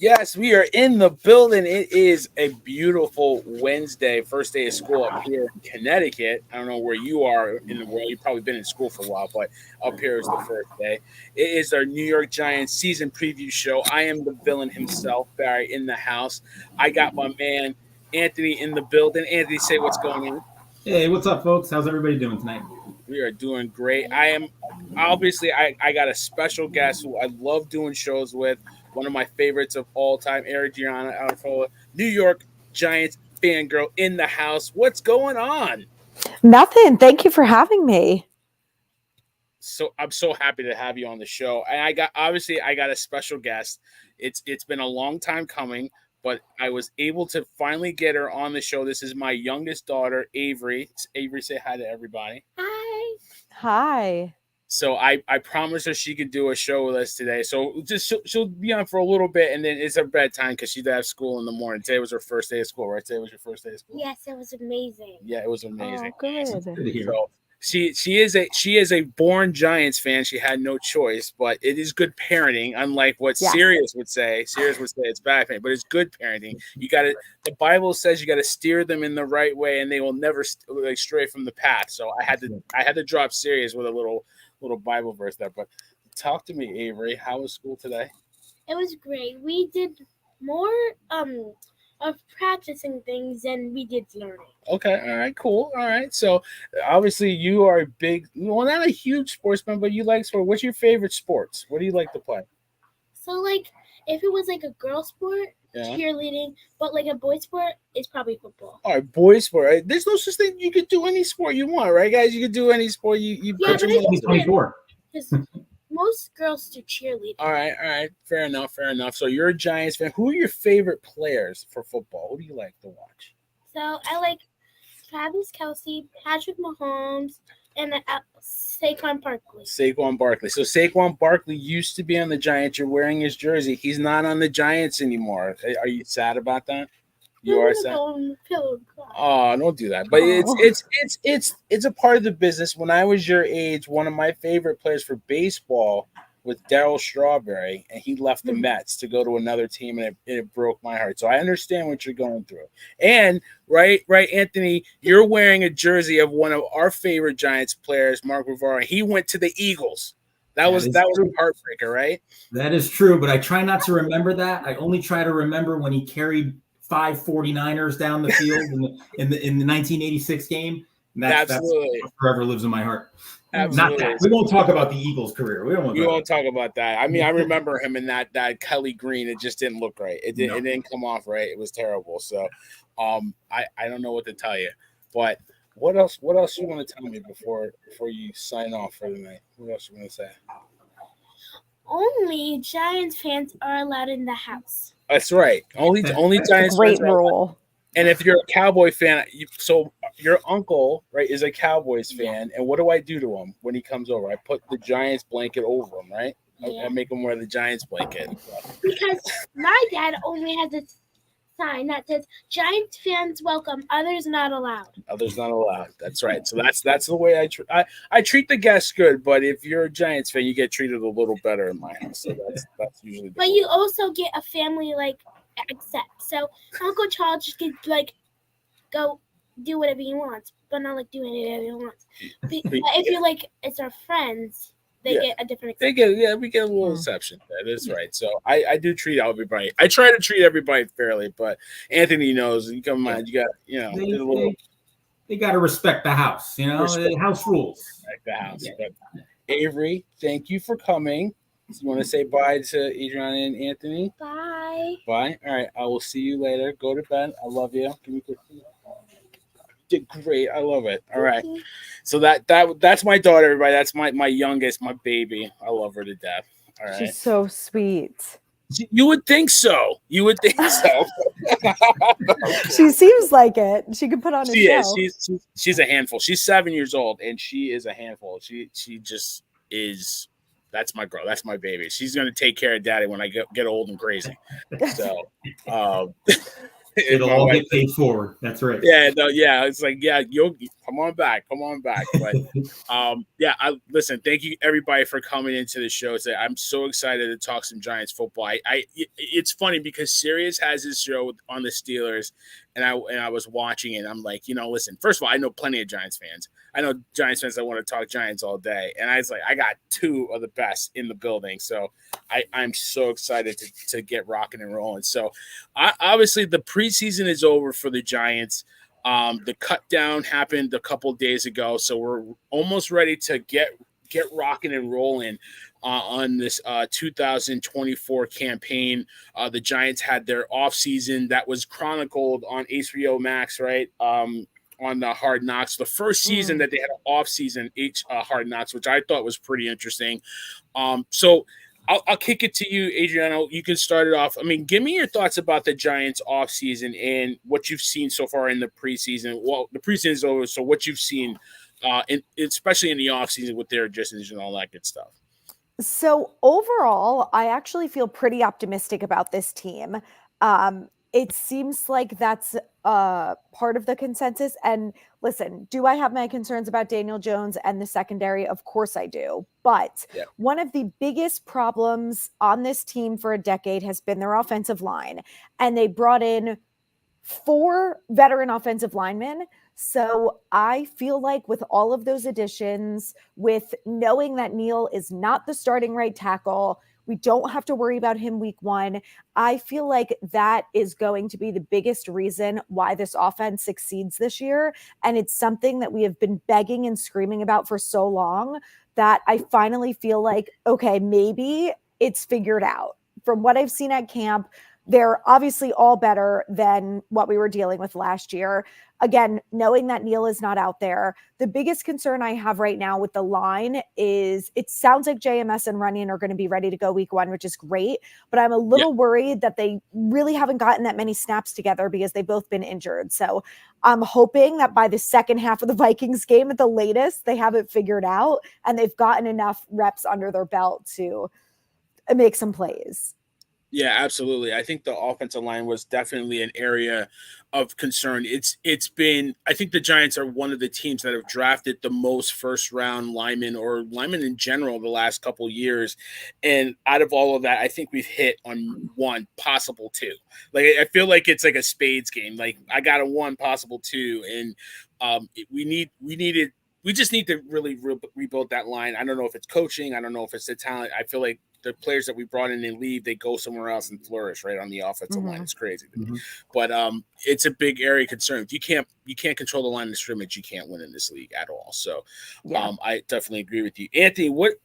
Yes, we are in the building. It is a beautiful Wednesday, first day of school up here in Connecticut. I don't know where you are in the world. You've probably been in school for a while, but up here is the first day. It is our New York Giants season preview show. I am the villain himself, Barry, in the house. I got my man Anthony in the building. Anthony, say what's going on. Hey, what's up, folks? How's everybody doing tonight? We are doing great. I am obviously I got a special guest who I love doing shows with. One of my favorites of all time, Adrianna Lafolla, New York Giants fangirl in the house. What's going on? Nothing. Thank you for having me. So I'm so happy to have you on the show. And I got a special guest. It's been a long time coming, but I was able to finally get her on the show. This is my youngest daughter, Avery. Avery, say hi to everybody. Hi. Hi. So I promised her she could do a show with us today. So just she'll be on for a little bit, and then it's her bedtime because she'd have school in the morning. Today was her first day of school, right? Today was your first day of school. Yes, it was amazing. Yeah, it was amazing. Oh, good. Good to hear. So she is a born Giants fan. She had no choice, but it is good parenting. Unlike what Sirius would say. Sirius would say it's bad parenting, but it's good parenting. You got to. The Bible says you got to steer them in the right way, and they will never stray from the path. So I had to drop Sirius with a little Bible verse there. But talk to me, Avery. How was school today? It was great. We did more of practicing things than we did learning. Okay, all right, cool. All right. So obviously you are a big, well, not a huge sportsman, but you like sport. What's your favorite sports? What do you like to play? So like if it was like a girl sport, cheerleading, but like a boy sport, it's probably football. All right, boy sport. Right? There's no such thing. You could do any sport you want, right, guys? You could do any sport you Yeah, put your but mind to. 24. Because most girls do cheerleading. All right. Fair enough. So you're a Giants fan. Who are your favorite players for football? Who do you like to watch? So I like Travis Kelce, Patrick Mahomes, and Saquon Barkley. Saquon Barkley. So Saquon Barkley used to be on the Giants. You're wearing his jersey. He's not on the Giants anymore. Are you sad about that? You are sad. Oh, don't do that. But it's a part of the business. When I was your age, one of my favorite players for baseball was Darryl Strawberry, and he left the Mets to go to another team, and it broke my heart. So I understand what you're going through. And right, Anthony, you're wearing a jersey of one of our favorite Giants players, Mark Rivera. He went to the Eagles. That was a heartbreaker, right? That is true, but I try not to remember that. I only try to remember when he carried 5 49ers down the field in the 1986 game. Absolutely. That forever lives in my heart. Absolutely. Not that. We won't talk about the Eagles' career. We won't talk about that. I mean, I remember him in that Kelly Green. It just didn't look right. It didn't come off right. It was terrible. So, I don't know what to tell you. But what else you want to tell me before you sign off for the night? What else you want to say? Only Giants fans are allowed in the house. That's right. Only Giants great fans. rule. And if you're a Cowboy fan, so your uncle, right, is a Cowboys fan, and what do I do to him when he comes over? I put the Giants blanket over him, right? Yeah. I make him wear the Giants blanket. Because my dad only has a sign that says Giants fans welcome, others not allowed. Others not allowed. That's right. So that's the way I treat the guests good, but if you're a Giants fan, you get treated a little better in my house. So that's usually. But you also get a family accept. So Uncle Charles just could go do whatever he wants, but not doing whatever he wants. But if you it's our friends, they get a different exception. We get a little exception. That is right. So I do treat everybody. I try to treat everybody fairly, but Anthony knows. You come on, you got they got to respect the house. The house rules. Respect the house. Yeah. But Avery, thank you for coming. You want to say bye to Adrianna and Anthony? Bye. Bye. All right. I will see you later. Go to bed. I love you. Give me a did great. I love it. All right. So that's my daughter, everybody. That's my youngest, my baby. I love her to death. All right. She's so sweet. You would think so. She seems like it. She could put on a show. She's a handful. She's 7 years old, and she is a handful. She just is. That's my girl. That's my baby. She's gonna take care of daddy when I get old and crazy. So, It'll all get paid forward. That's right. Yeah, no, yeah. It's like, yeah, you'll come on back. But listen, thank you everybody for coming into the show today. I'm so excited to talk some Giants football. It's funny because Sirius has his show on the Steelers, and I was watching it. I'm like, listen, first of all, I know plenty of Giants fans. I know Giants fans that want to talk Giants all day. And I was like, I got two of the best in the building. So I'm so excited to get rocking and rolling. So obviously the preseason is over for the Giants. The cut down happened a couple days ago. So we're almost ready to get rocking and rolling on this 2024 campaign. The Giants had their offseason that was chronicled on HBO Max, right? On the Hard Knocks, the first season that they had an off-season Hard Knocks, which I thought was pretty interesting. So I'll kick it to you, Adrianna. You can start it off. I mean, give me your thoughts about the Giants off-season and what you've seen so far in the preseason. Well, the preseason is over, so what you've seen, especially in the off-season with their adjustments and all that good stuff. So overall, I actually feel pretty optimistic about this team. It seems like that's part of the consensus. And listen, do I have my concerns about Daniel Jones and the secondary? Of course I do. But one of the biggest problems on this team for a decade has been their offensive line. And they brought in 4 veteran offensive linemen. So I feel like with all of those additions, with knowing that Neal is not the starting right tackle, we don't have to worry about him week 1. I feel like that is going to be the biggest reason why this offense succeeds this year. And it's something that we have been begging and screaming about for so long that I finally feel like, okay, maybe it's figured out. From what I've seen at camp, they're obviously all better than what we were dealing with last year. Again, knowing that Neal is not out there, the biggest concern I have right now with the line is it sounds like JMS and Runyon are going to be ready to go week 1, which is great. But I'm a little worried that they really haven't gotten that many snaps together because they've both been injured. So I'm hoping that by the second half of the Vikings game at the latest, they have it figured out and they've gotten enough reps under their belt to make some plays. Yeah, absolutely. I think the offensive line was definitely an area of concern. It's been, I think the Giants are one of the teams that have drafted the most first round linemen or linemen in general the last couple of years. And out of all of that, I think we've hit on 1, possible 2. Like, I feel like it's like a spades game. Like, I got a 1, possible 2. And we just need to really rebuild that line. I don't know if it's coaching. I don't know if it's the talent. I feel like the players that we brought in and leave, they go somewhere else and flourish right on the offensive line. It's crazy to me. But it's a big area of concern. If you can't control the line of scrimmage, you can't win in this league at all. So I definitely agree with you. Anthony, what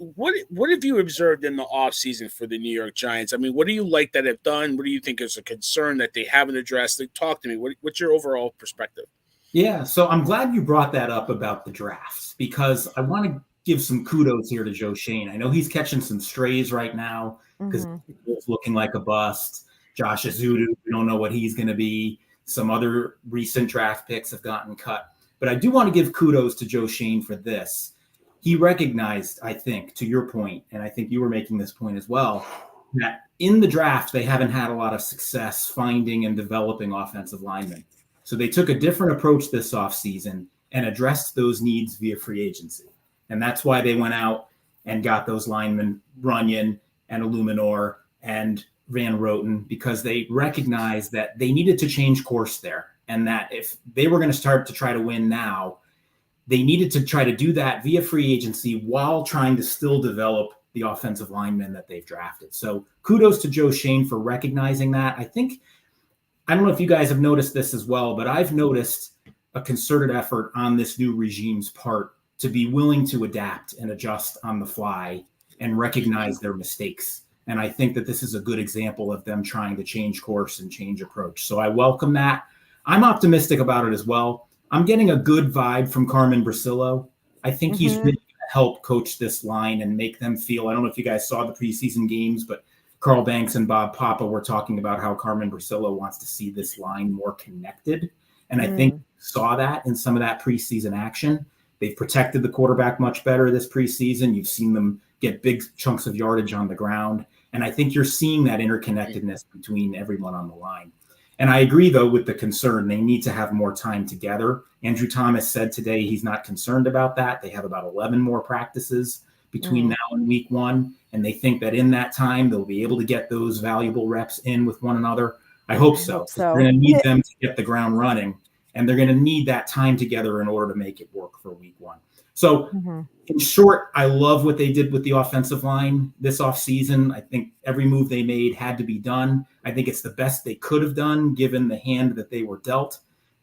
have you observed in the offseason for the New York Giants? I mean, what do you like that have done? What do you think is a concern that they haven't addressed? Talk to me. What's your overall perspective? Yeah, so I'm glad you brought that up about the drafts because I want to give some kudos here to Joe Schoen. I know he's catching some strays right now because he's looking like a bust. Josh Azudu, we don't know what he's going to be. Some other recent draft picks have gotten cut. But I do want to give kudos to Joe Schoen for this. He recognized, I think, to your point, and I think you were making this point as well, that in the draft, they haven't had a lot of success finding and developing offensive linemen. So they took a different approach this offseason and addressed those needs via free agency. And that's why they went out and got those linemen, Runyon and Illuminor and Van Roten, because they recognized that they needed to change course there. And that if they were going to start to try to win now, they needed to try to do that via free agency while trying to still develop the offensive linemen that they've drafted. So kudos to Joe Schoen for recognizing that. I don't know if you guys have noticed this as well, but I've noticed a concerted effort on this new regime's part to be willing to adapt and adjust on the fly and recognize their mistakes. And I think that this is a good example of them trying to change course and change approach. So I welcome that. I'm optimistic about it as well. I'm getting a good vibe from Carmen Brasillo. I think he's really going to help coach this line and make them feel, I don't know if you guys saw the preseason games, but Carl Banks and Bob Papa were talking about how Carmen Brasillo wants to see this line more connected. And I think saw that in some of that preseason action. They've protected the quarterback much better this preseason. You've seen them get big chunks of yardage on the ground. And I think you're seeing that interconnectedness between everyone on the line. And I agree, though, with the concern. They need to have more time together. Andrew Thomas said today he's not concerned about that. They have about 11 more practices between now and week 1. And they think that in that time, they'll be able to get those valuable reps in with one another. I hope so. They're going to need them to get the ground running. And they're going to need that time together in order to make it work for week 1. So in short, I love what they did with the offensive line this offseason. I think every move they made had to be done. I think it's the best they could have done given the hand that they were dealt.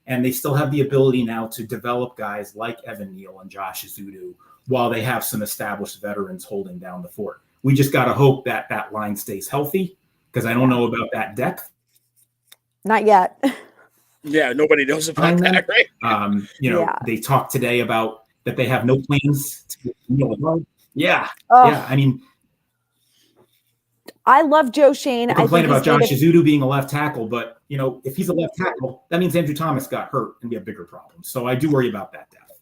And they still have the ability now to develop guys like Evan Neal and Josh Ezeudu while they have some established veterans holding down the fort. We just got to hope that that line stays healthy, because I don't know about that depth. Not yet. Yeah, nobody knows about that, right? They talked today about that they have no plans to Yeah. I mean, I love Joe Shane. I complain about Josh Ezeudu being a left tackle, but if he's a left tackle, that means Andrew Thomas got hurt and be a bigger problem. So I do worry about that depth.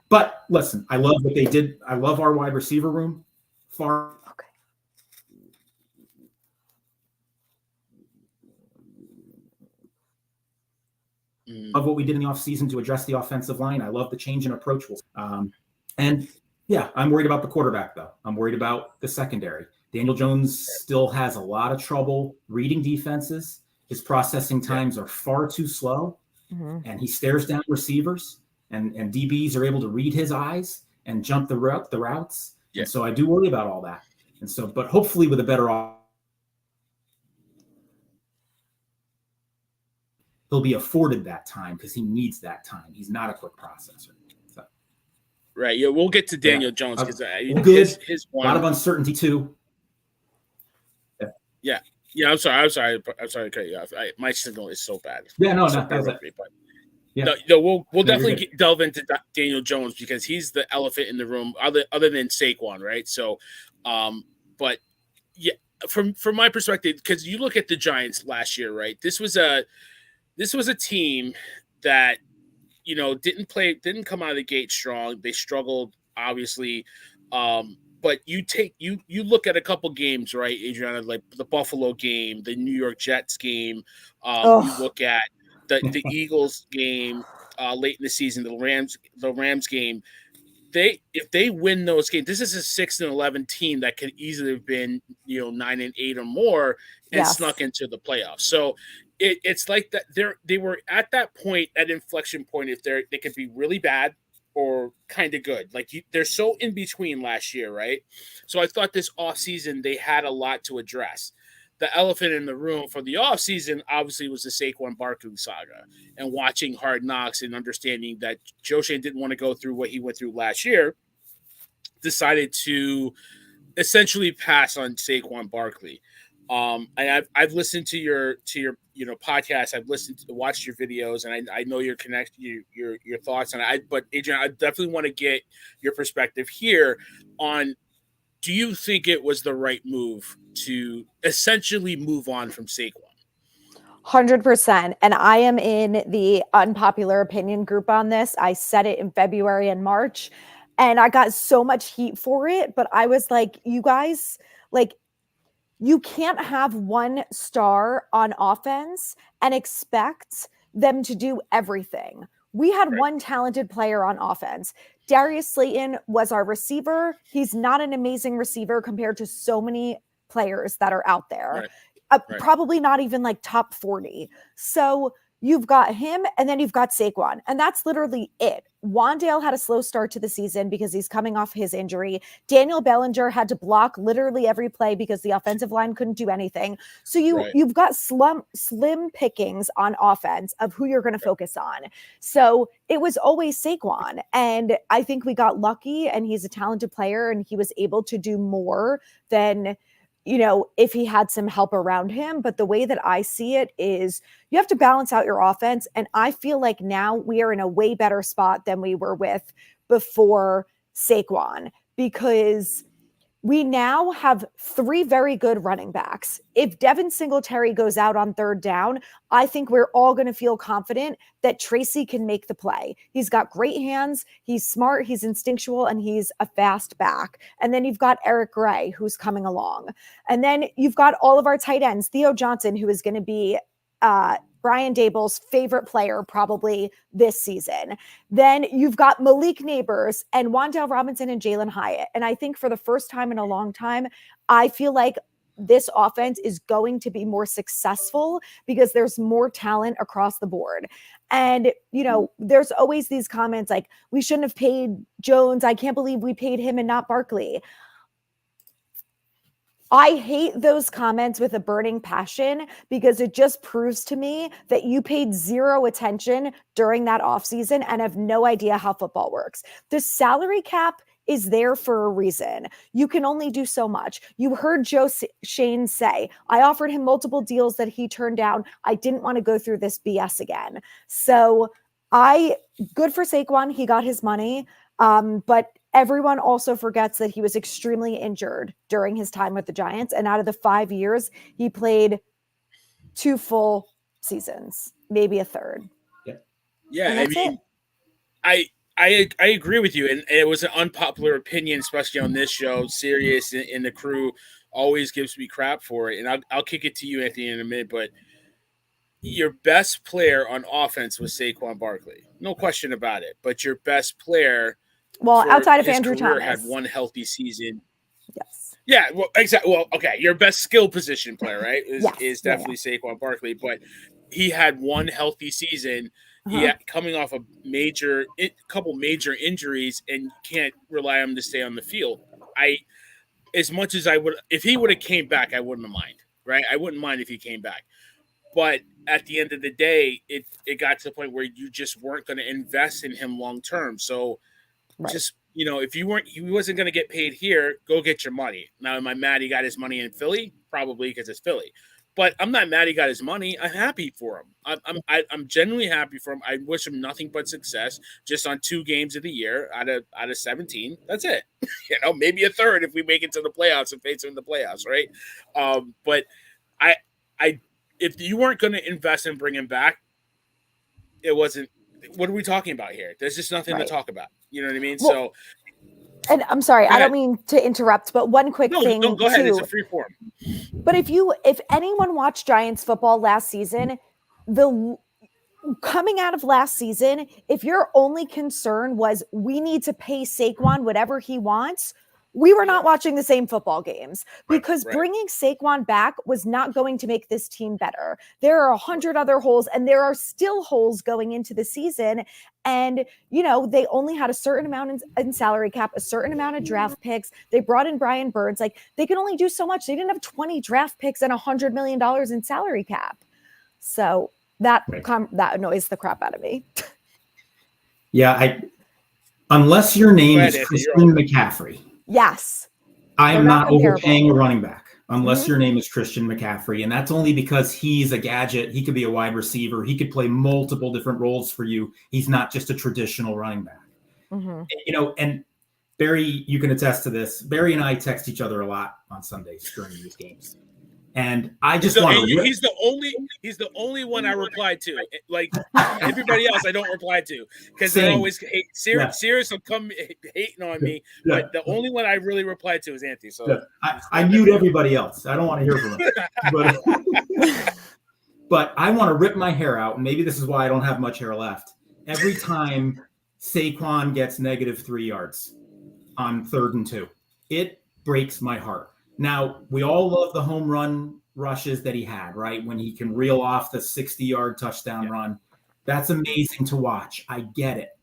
But listen, I love what they did. I love our wide receiver room. Of what we did in the offseason to address the offensive line. I love the change in approach. I'm worried about the quarterback, though. I'm worried about the secondary. Daniel Jones still has a lot of trouble reading defenses. His processing times are far too slow, and he stares down receivers, and DBs are able to read his eyes and jump the routes. And so I do worry about all that. And so, but hopefully with a better he'll be afforded that time because he needs that time. He's not a quick processor. So. Right. Yeah, we'll get to Daniel Jones because his one, a lot of uncertainty too. Yeah. I'm sorry to cut you off. My signal is so bad. Yeah, no, we'll definitely delve into Daniel Jones because he's the elephant in the room, other than Saquon, right? So, but yeah, from my perspective, because you look at the Giants last year, right? This was a team that, didn't come out of the gate strong. They struggled, obviously. But you look at a couple games, right, Adrianna, like the Buffalo game, the New York Jets game. You look at the Eagles game late in the season, the Rams game. If they win those games, this is a 6-11 team that could easily have been 9-8 or more and snuck into the playoffs. So it's like that they were at that point, at inflection point, if they could be really bad or kind of good. Like they're so in between last year, right? So I thought this offseason they had a lot to address. The elephant in the room for the offseason obviously was the Saquon Barkley saga, and watching Hard Knocks and understanding that Joe Shane didn't want to go through what he went through last year, decided to essentially pass on Saquon Barkley. And I've listened to your podcast. I've watched your videos, and I know your thoughts on it. But Adrian, I definitely want to get your perspective here on. Do you think it was the right move to essentially move on from Saquon? 100%. And I am in the unpopular opinion group on this. I said it in February and March, and I got so much heat for it. But I was like, you guys, you can't have one star on offense and expect them to do everything. We had one talented player on offense. Darius Slayton was our receiver. He's not an amazing receiver compared to so many players that are out there. Probably not even top 40. So you've got him, and then you've got Saquon, and that's literally it. Wandale had a slow start to the season because he's coming off his injury. Daniel Bellinger had to block literally every play because the offensive line couldn't do anything. So you've got slim pickings on offense of who you're going to focus on. So it was always Saquon, and I think we got lucky, and he's a talented player, and he was able to do more than if he had some help around him. But the way that I see it is you have to balance out your offense. And I feel like now we are in a way better spot than we were with before Saquon, because we now have 3 very good running backs. If Devin Singletary goes out on 3rd down, I think we're all going to feel confident that Tracy can make the play. He's got great hands. He's smart. He's instinctual, and he's a fast back. And then you've got Eric Gray, who's coming along. And then you've got all of our tight ends, Theo Johnson, who is going to be Brian Daboll's favorite player probably this season. Then you've got Malik Neighbors and Wan'Dale Robinson and Jalen Hyatt. And I think for the first time in a long time, I feel like this offense is going to be more successful because there's more talent across the board. And, there's always these comments like, we shouldn't have paid Jones. I can't believe we paid him and not Barkley. I hate those comments with a burning passion because it just proves to me that you paid zero attention during that offseason and have no idea how football works. The salary cap is there for a reason. You can only do so much. You heard Joe Shane say, I offered him multiple deals that he turned down. I didn't want to go through this BS again. So good for Saquon. He got his money. But everyone also forgets that he was extremely injured during his time with the Giants. And out of the 5 years, he played 2 full seasons, maybe a third. Yeah. I agree with you. And it was an unpopular opinion, especially on this show. Sirius and the crew always gives me crap for it. And I'll kick it to you, Anthony, in a minute. But your best player on offense was Saquon Barkley. No question about it. But your best player – outside of Andrew Thomas, had one healthy season. Yes. Yeah. Well, exactly. Well, okay. Your best skill position player, right, is definitely Saquon Barkley, but he had one healthy season. He had, coming off a couple major injuries, and you can't rely on him to stay on the field. As much as I would, if he would have came back, I wouldn't mind. Right. I wouldn't mind if he came back. But at the end of the day, it got to the point where you just weren't going to invest in him long term. So. Right. Just, if he wasn't going to get paid here, go get your money. Now, am I mad he got his money in Philly? Probably because it's Philly. But I'm not mad he got his money. I'm happy for him. I'm genuinely happy for him. I wish him nothing but success just on 2 games of the year out of 17. That's it. Maybe a third if we make it to the playoffs and face him in the playoffs, right? But if you weren't going to invest and bring him back, it wasn't. What are we talking about here? There's just nothing to talk about. You know what I mean? Well, and I'm sorry, I don't mean to interrupt, but one quick thing. No, go ahead. It's a free form. But if anyone watched Giants football last season, coming out of last season, if your only concern was we need to pay Saquon whatever he wants, we were not watching the same football games because bringing Saquon back was not going to make this team better. There are 100 other holes, and there are still holes going into the season. And, they only had a certain amount in salary cap, a certain amount of draft picks. They brought in Brian Burns. Like, they can only do so much. They didn't have 20 draft picks and $100 million in salary cap. So that annoys the crap out of me. Yeah, unless your name is Christian McCaffrey. Yes. I am not overpaying a running back unless your name is Christian McCaffrey. And that's only because he's a gadget. He could be a wide receiver. He could play multiple different roles for you. He's not just a traditional running back. And, and Barry, you can attest to this. Barry and I text each other a lot on Sundays during these games. And I just want to. He's the only one I reply to. Like everybody else, I don't reply to because they always hate. Sirius will come hating on me, but the only one I really reply to is Anthony. So I mute everybody else. I don't want to hear from him. But I want to rip my hair out, and maybe this is why I don't have much hair left. Every time Saquon gets -3 yards on 3rd and 2, it breaks my heart. Now, we all love the home run rushes that he had, right? When he can reel off the 60-yard touchdown run. That's amazing to watch. I get it.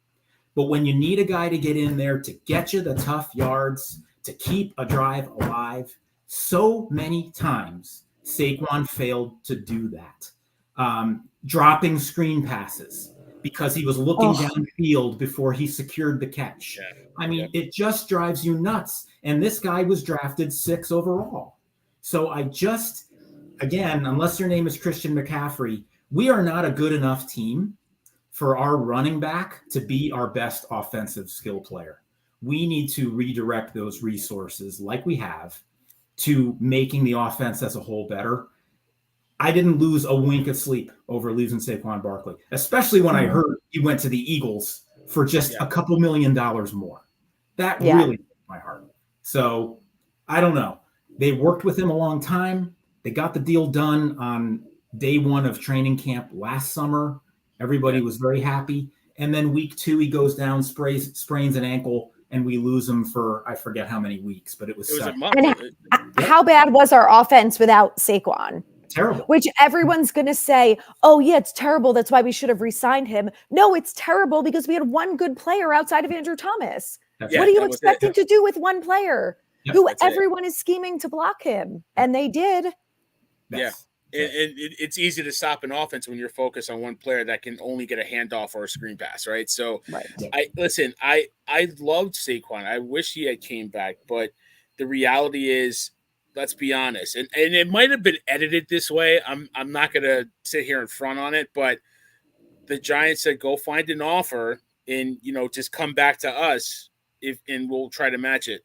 But when you need a guy to get in there to get you the tough yards, to keep a drive alive, so many times Saquon failed to do that. Dropping screen passes because he was looking downfield before he secured the catch. I mean, it just drives you nuts. And this guy was drafted 6 overall. So again, unless your name is Christian McCaffrey, we are not a good enough team for our running back to be our best offensive skill player. We need to redirect those resources like we have to making the offense as a whole better. I didn't lose a wink of sleep over losing Saquon Barkley, especially when I heard he went to the Eagles for just a couple $1 million more. That really broke my heart. So I don't know. They worked with him a long time. They got the deal done on day one of training camp last summer. Everybody was very happy. And then week 2, he goes down, sprains an ankle, and we lose him for, I forget how many weeks, but it was a month. How bad was our offense without Saquon? Terrible. Which everyone's going to say, oh, yeah, it's terrible. That's why we should have re-signed him. No, it's terrible because we had one good player outside of Andrew Thomas. What are you expecting to do with one player who everyone is scheming to block him? And they did. It's easy to stop an offense when you're focused on one player that can only get a handoff or a screen pass, right? So, I loved Saquon. I wish he had came back, but the reality is, let's be honest, and it might have been edited this way. I'm not going to sit here and front on it, but the Giants said, go find an offer and, just come back to us and we'll try to match it.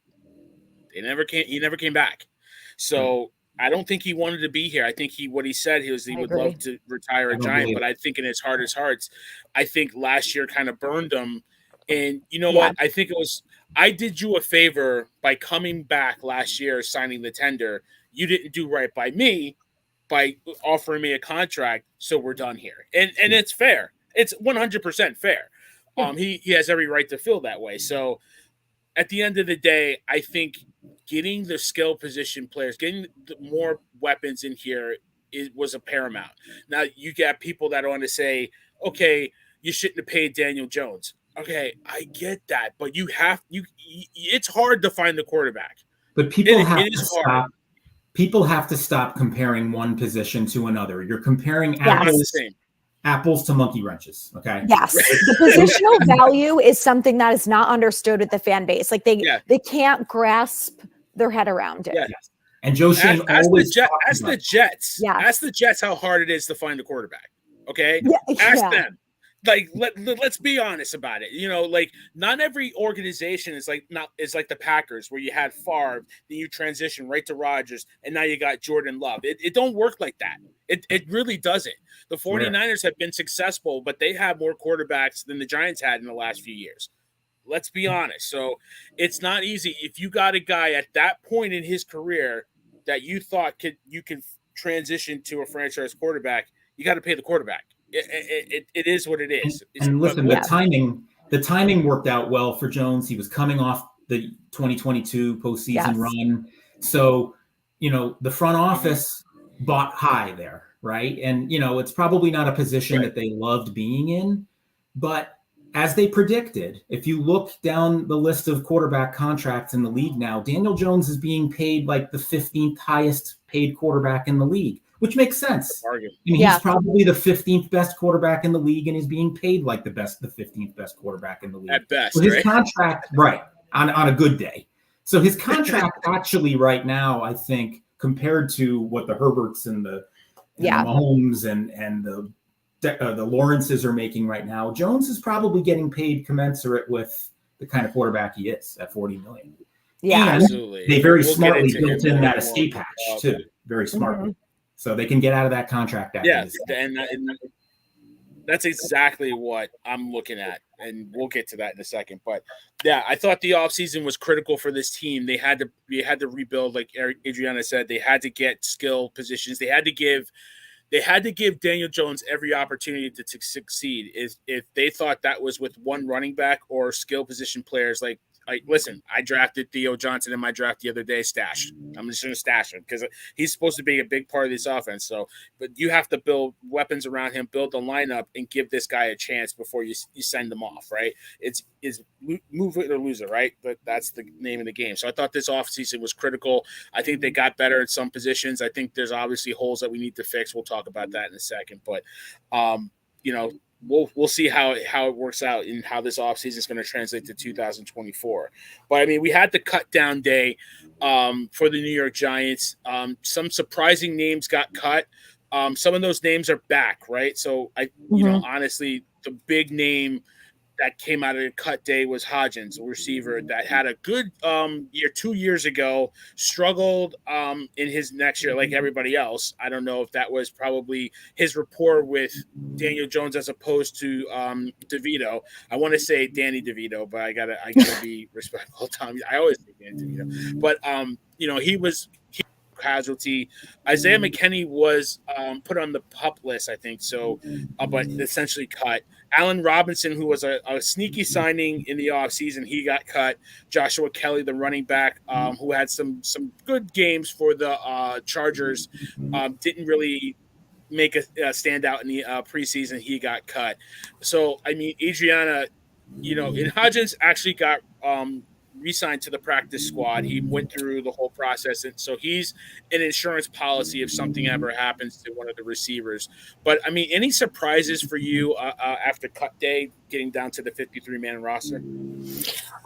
He never came back. So I don't think he wanted to be here. I think what he said he would love to retire a Giant, but I think in his heart of hearts, I think last year kind of burned him. And you know what? I think I did you a favor by coming back last year, signing the tender. You didn't do right by me by offering me a contract. So we're done here. And it's fair. It's 100% fair. He has every right to feel that way. So at the end of the day, I think getting the skill position players, getting more weapons in here was a paramount. Now you got people that want to say, okay, you shouldn't have paid Daniel Jones. Okay, I get that, but it's hard to find the quarterback. But people have to stop comparing one position to another. You're comparing apples to monkey wrenches. Okay. Yes. The positional value is something that is not understood with the fan base. Like they can't grasp their head around it. Yeah. And Joe Shane ask the Jets. Yeah. Ask the Jets how hard it is to find a quarterback. Okay. Ask them. Like let's be honest about it. Not every organization is like the Packers where you had Favre, then you transition right to Rodgers, and now you got Jordan Love. It don't work like that. It really doesn't. The 49ers have been successful, but they have more quarterbacks than the Giants had in the last few years. Let's be honest. So it's not easy. If you got a guy at that point in his career that you thought you can transition to a franchise quarterback, you got to pay the quarterback. It is what it is. And listen, the timing worked out well for Jones. He was coming off the 2022 postseason run. So, the front office bought high there, right? And, it's probably not a position that they loved being in. But as they predicted, if you look down the list of quarterback contracts in the league now, Daniel Jones is being paid like the 15th highest paid quarterback in the league. Which makes sense. He's probably the 15th best quarterback in the league, and he's being paid like the 15th best quarterback in the league. At best, so his contract, on a good day. So his contract actually right now, I think, compared to what the Herberts and the Mahomes and the Lawrences are making right now, Jones is probably getting paid commensurate with the kind of quarterback he is at $40 million. Yeah, and absolutely. They very smartly built in that escape hatch too. Very smartly. Mm-hmm. So they can get out of that contract. And that's exactly what I'm looking at, and we'll get to that in a second. But I thought the offseason was critical for this team. They had to rebuild, like Adrianna said. They had to get skill positions. They had to give Daniel Jones every opportunity to succeed. If they thought that was with one running back or skill position players, listen, I drafted Theo Johnson in my draft the other day, stashed. I'm just going to stash him because he's supposed to be a big part of this offense. So, but you have to build weapons around him, build the lineup, and give this guy a chance before you send him off, right? It's move it or lose it, right? But that's the name of the game. So I thought this offseason was critical. I think they got better at some positions. I think there's obviously holes that we need to fix. We'll talk about that in a second. But, We'll see how it works out and how this offseason is going to translate to 2024. But, we had the cut down day for the New York Giants. Some surprising names got cut. Some of those names are back, right? So, honestly, the big name that came out of the cut day was Hodgins, a receiver that had a good year 2 years ago, struggled in his next year like everybody else. I don't know if that was probably his rapport with Daniel Jones as opposed to DeVito. I want to say Danny DeVito, but I gotta be respectful. Tom, I always say Danny DeVito. But he was casualty. Isaiah McKinney was put on the PUP list, I think, so, but essentially cut. Allen Robinson, who was a sneaky signing in the offseason, he got cut. Joshua Kelly, the running back, who had some good games for the Chargers, didn't really make a standout in the preseason. He got cut. So, I mean, Adrianna, and Hodgins actually got re-signed to the practice squad. He went through the whole process, and so he's an insurance policy if something ever happens to one of the receivers. But, I mean, any surprises for you after cut day, getting down to the 53-man roster?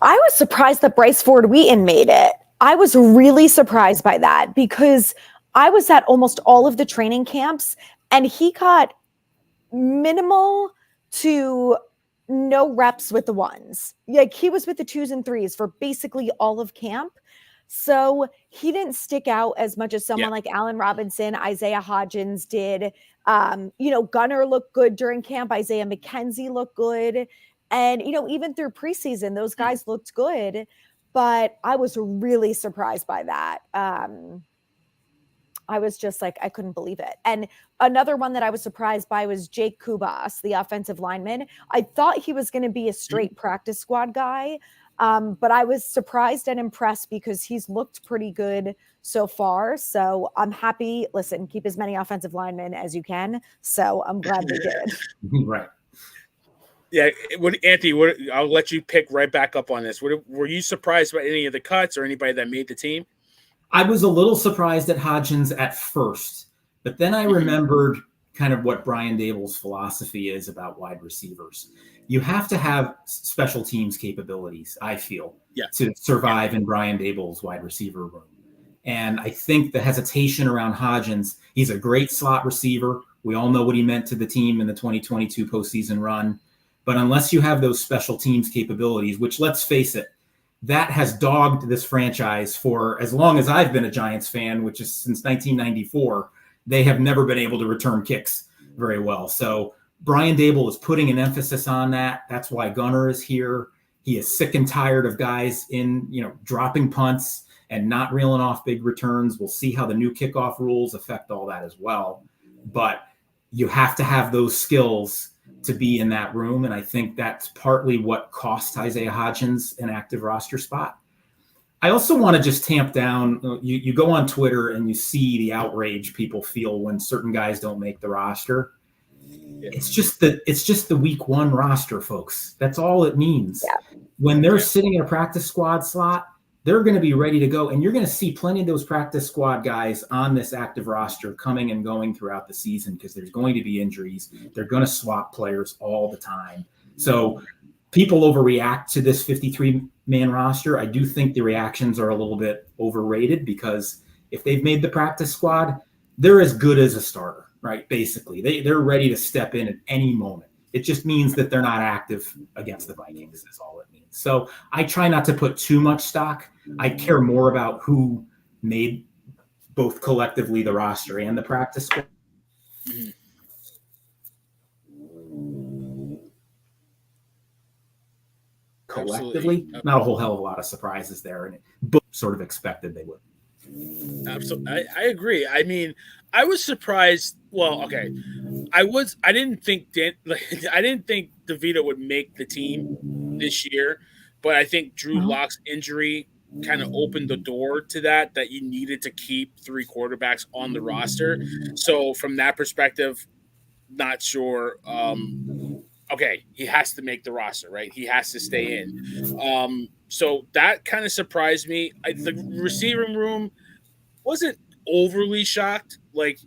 I was surprised that Bryce Ford Wheaton made it. I was really surprised by that because I was at almost all of the training camps, and he got minimal to no reps with the ones. Like, he was with the 2s and 3s for basically all of camp. So he didn't stick out as much as someone like Allen Robinson, Isaiah Hodgins did. Gunner looked good during camp. Isaiah McKenzie looked good. And, even through preseason, those guys looked good. But I was really surprised by that. I was just like, I couldn't believe it. And another one that I was surprised by was Jake Kubas, the offensive lineman. I thought he was going to be a straight practice squad guy, but I was surprised and impressed because he's looked pretty good so far. So I'm happy. Listen, keep as many offensive linemen as you can. So I'm glad they did. Right. Yeah, Anthony, I'll let you pick right back up on this. Were you surprised by any of the cuts or anybody that made the team? I was a little surprised at Hodgins at first, but then I remembered kind of what Brian Daboll's philosophy is about wide receivers. You have to have special teams capabilities, I feel, to survive in Brian Daboll's wide receiver room. And I think the hesitation around Hodgins, he's a great slot receiver. We all know what he meant to the team in the 2022 postseason run. But unless you have those special teams capabilities, which, let's face it, that has dogged this franchise for as long as I've been a Giants fan, which is since 1994. They have never been able to return kicks very well. So Brian Daboll is putting an emphasis on that. That's why Gunner is here. He is sick and tired of guys dropping punts and not reeling off big returns. We'll see how the new kickoff rules affect all that as well. But you have to have those skills to be in that room. And I think that's partly what cost Isaiah Hodgins an active roster spot. I also want to just tamp down. You go on Twitter and you see the outrage people feel when certain guys don't make the roster. It's just the week one roster, folks. That's all it means. Yeah. When they're sitting in a practice squad slot, they're going to be ready to go. And you're going to see plenty of those practice squad guys on this active roster coming and going throughout the season because there's going to be injuries. They're going to swap players all the time. So people overreact to this 53-man roster. I do think the reactions are a little bit overrated because if they've made the practice squad, they're as good as a starter, right? Basically, they're ready to step in at any moment. It just means that they're not active against the Vikings is all it means. So I try not to put too much stock. I care more about who made both collectively the roster and the practice squad. Collectively, not a whole hell of a lot of surprises there, and both sort of expected they would. Absolutely, I agree. I mean, I was surprised. Well, okay, I didn't think DeVito would make the team this year, but I think Drew Lock's injury kind of opened the door to that you needed to keep 3 quarterbacks on the roster. So from that perspective, not sure. Okay, he has to make the roster, right? He has to stay in. So that kind of surprised me. The receiving room wasn't overly shocked. Like,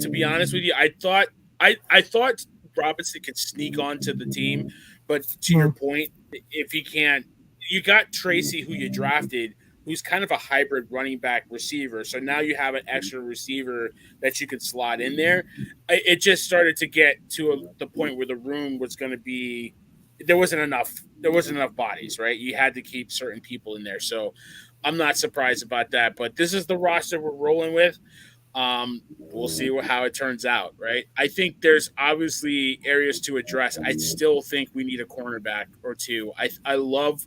to be honest with you, I thought Robinson could sneak onto the team, but to your point, if he can't, you got Tracy, who you drafted, who's kind of a hybrid running back receiver. So now you have an extra receiver that you could slot in there. It just started to get to the point where the room was going to be, there wasn't enough bodies, right? You had to keep certain people in there. So I'm not surprised about that, but this is the roster we're rolling with. We'll see how it turns out, right? I think there's obviously areas to address. I still think we need a cornerback or two. I love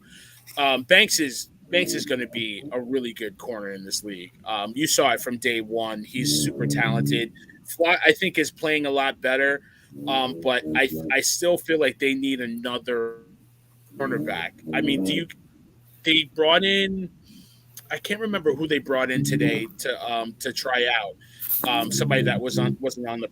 Banks is Banks is going to be a really good corner in this league. You saw it from day one. He's super talented. Flott, I think, is playing a lot better, but I still feel like they need another cornerback. I mean, they brought in, I can't remember who they brought in today to try out. Somebody that wasn't on the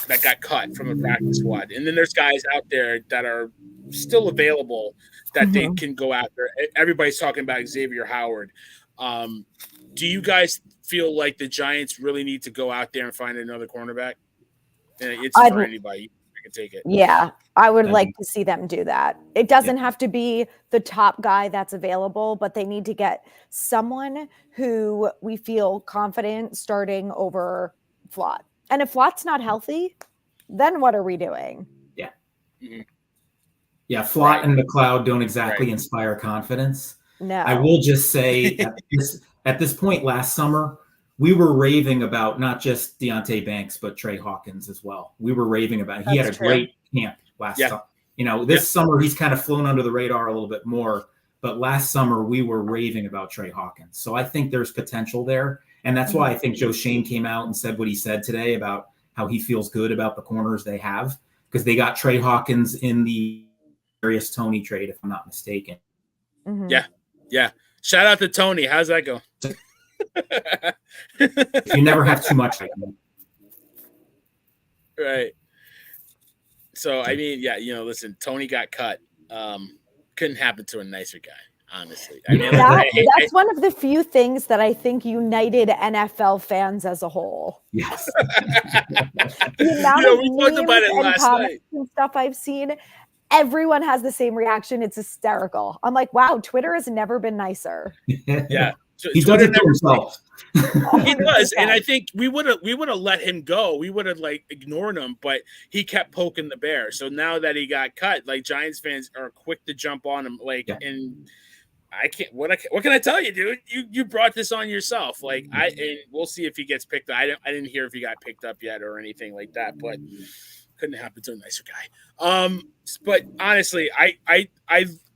that got cut from a practice squad, and then there's guys out there that are still available that they can go after. Everybody's talking about Xavier Howard. Do you guys feel like the Giants really need to go out there and find another cornerback? It's for anybody. I can take it. Yeah, I would like to see them do that. It doesn't have to be the top guy that's available, but they need to get someone who we feel confident starting over Flott. And if Flott's not healthy, then what are we doing? Yeah. Mm-hmm. Yeah, Flott and McLeod don't exactly inspire confidence. No. I will just say at this point last summer, we were raving about not just Deonte Banks, but Trey Hawkins as well. We were raving about it. He had a great camp last summer. This summer he's kind of flown under the radar a little bit more. But last summer we were raving about Trey Hawkins. So I think there's potential there. And that's why I think Joe Shane came out and said what he said today about how he feels good about the corners they have, because they got Trey Hawkins in the Darius Toney trade, if I'm not mistaken. Mm-hmm. Yeah. Shout out to Tony. How's that go? You never have too much. Right. So, I mean, listen, Tony got cut. Couldn't happen to a nicer guy, honestly. I mean, that's one of the few things that I think united NFL fans as a whole. Yes. The amount of we talked about it last night. And stuff I've seen, everyone has the same reaction. It's hysterical. I'm like, wow, Twitter has never been nicer. Yeah. He does it to himself. He does, and I think we would have let him go. We would have ignored him, but he kept poking the bear. So now that he got cut, Giants fans are quick to jump on him. And I can't. What can I tell you, dude? You brought this on yourself. And we'll see if he gets picked up. I didn't hear if he got picked up yet or anything like that, but couldn't happen to a nicer guy. But honestly, I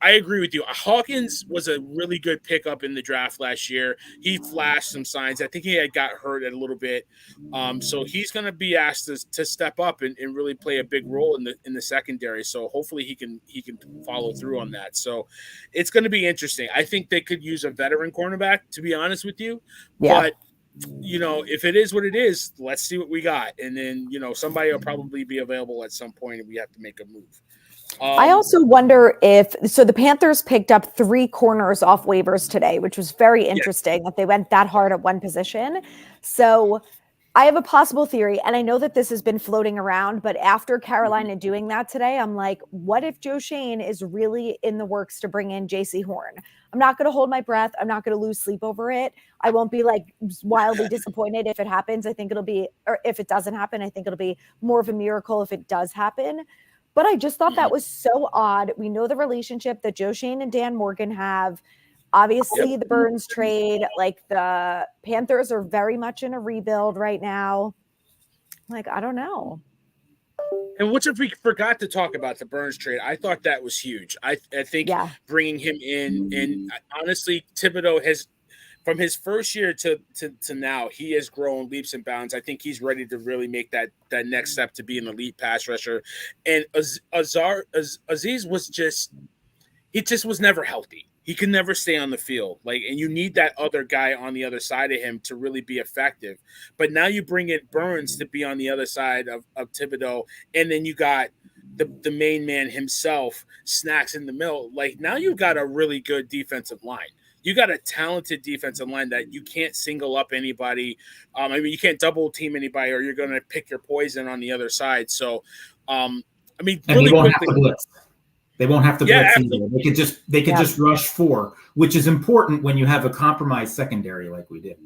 agree with you. Hawkins was a really good pickup in the draft last year. He flashed some signs. I think he had got hurt a little bit. So he's going to be asked to step up and really play a big role in the secondary. So hopefully he can follow through on that. So it's going to be interesting. I think they could use a veteran cornerback, to be honest with you. Yeah. But if it is what it is, let's see what we got. And then, somebody will probably be available at some point and we have to make a move. I also wonder so the Panthers picked up 3 corners off waivers today, which was very interesting that they went that hard at one position. So I have a possible theory, and I know that this has been floating around, but after Carolina doing that today, I'm like, what if Joe Shane is really in the works to bring in JC Horn? I'm not going to hold my breath. I'm not going to lose sleep over it. I won't be wildly disappointed if it happens. I think or if it doesn't happen, I think it'll be more of a miracle if it does happen. But I just thought that was so odd. We know the relationship that Joe Shane and Dan Morgan have. Obviously, the Burns trade, the Panthers are very much in a rebuild right now. I don't know. And what if we forgot to talk about the Burns trade? I thought that was huge. I think bringing him in, and honestly, Thibodeau has, from his first year to now, he has grown leaps and bounds. I think he's ready to really make that next step to be an elite pass rusher. And Aziz was just never healthy. He could never stay on the field. And you need that other guy on the other side of him to really be effective. But now you bring in Burns to be on the other side of Thibodeau, and then you got the main man himself, Snacks in the middle. Now you've got a really good defensive line. You got a talented defensive line that you can't single up anybody. You can't double team anybody, or you're going to pick your poison on the other side. So, really they won't have to blitz. They won't have to blitz either. They could just rush 4, which is important when you have a compromised secondary like we did.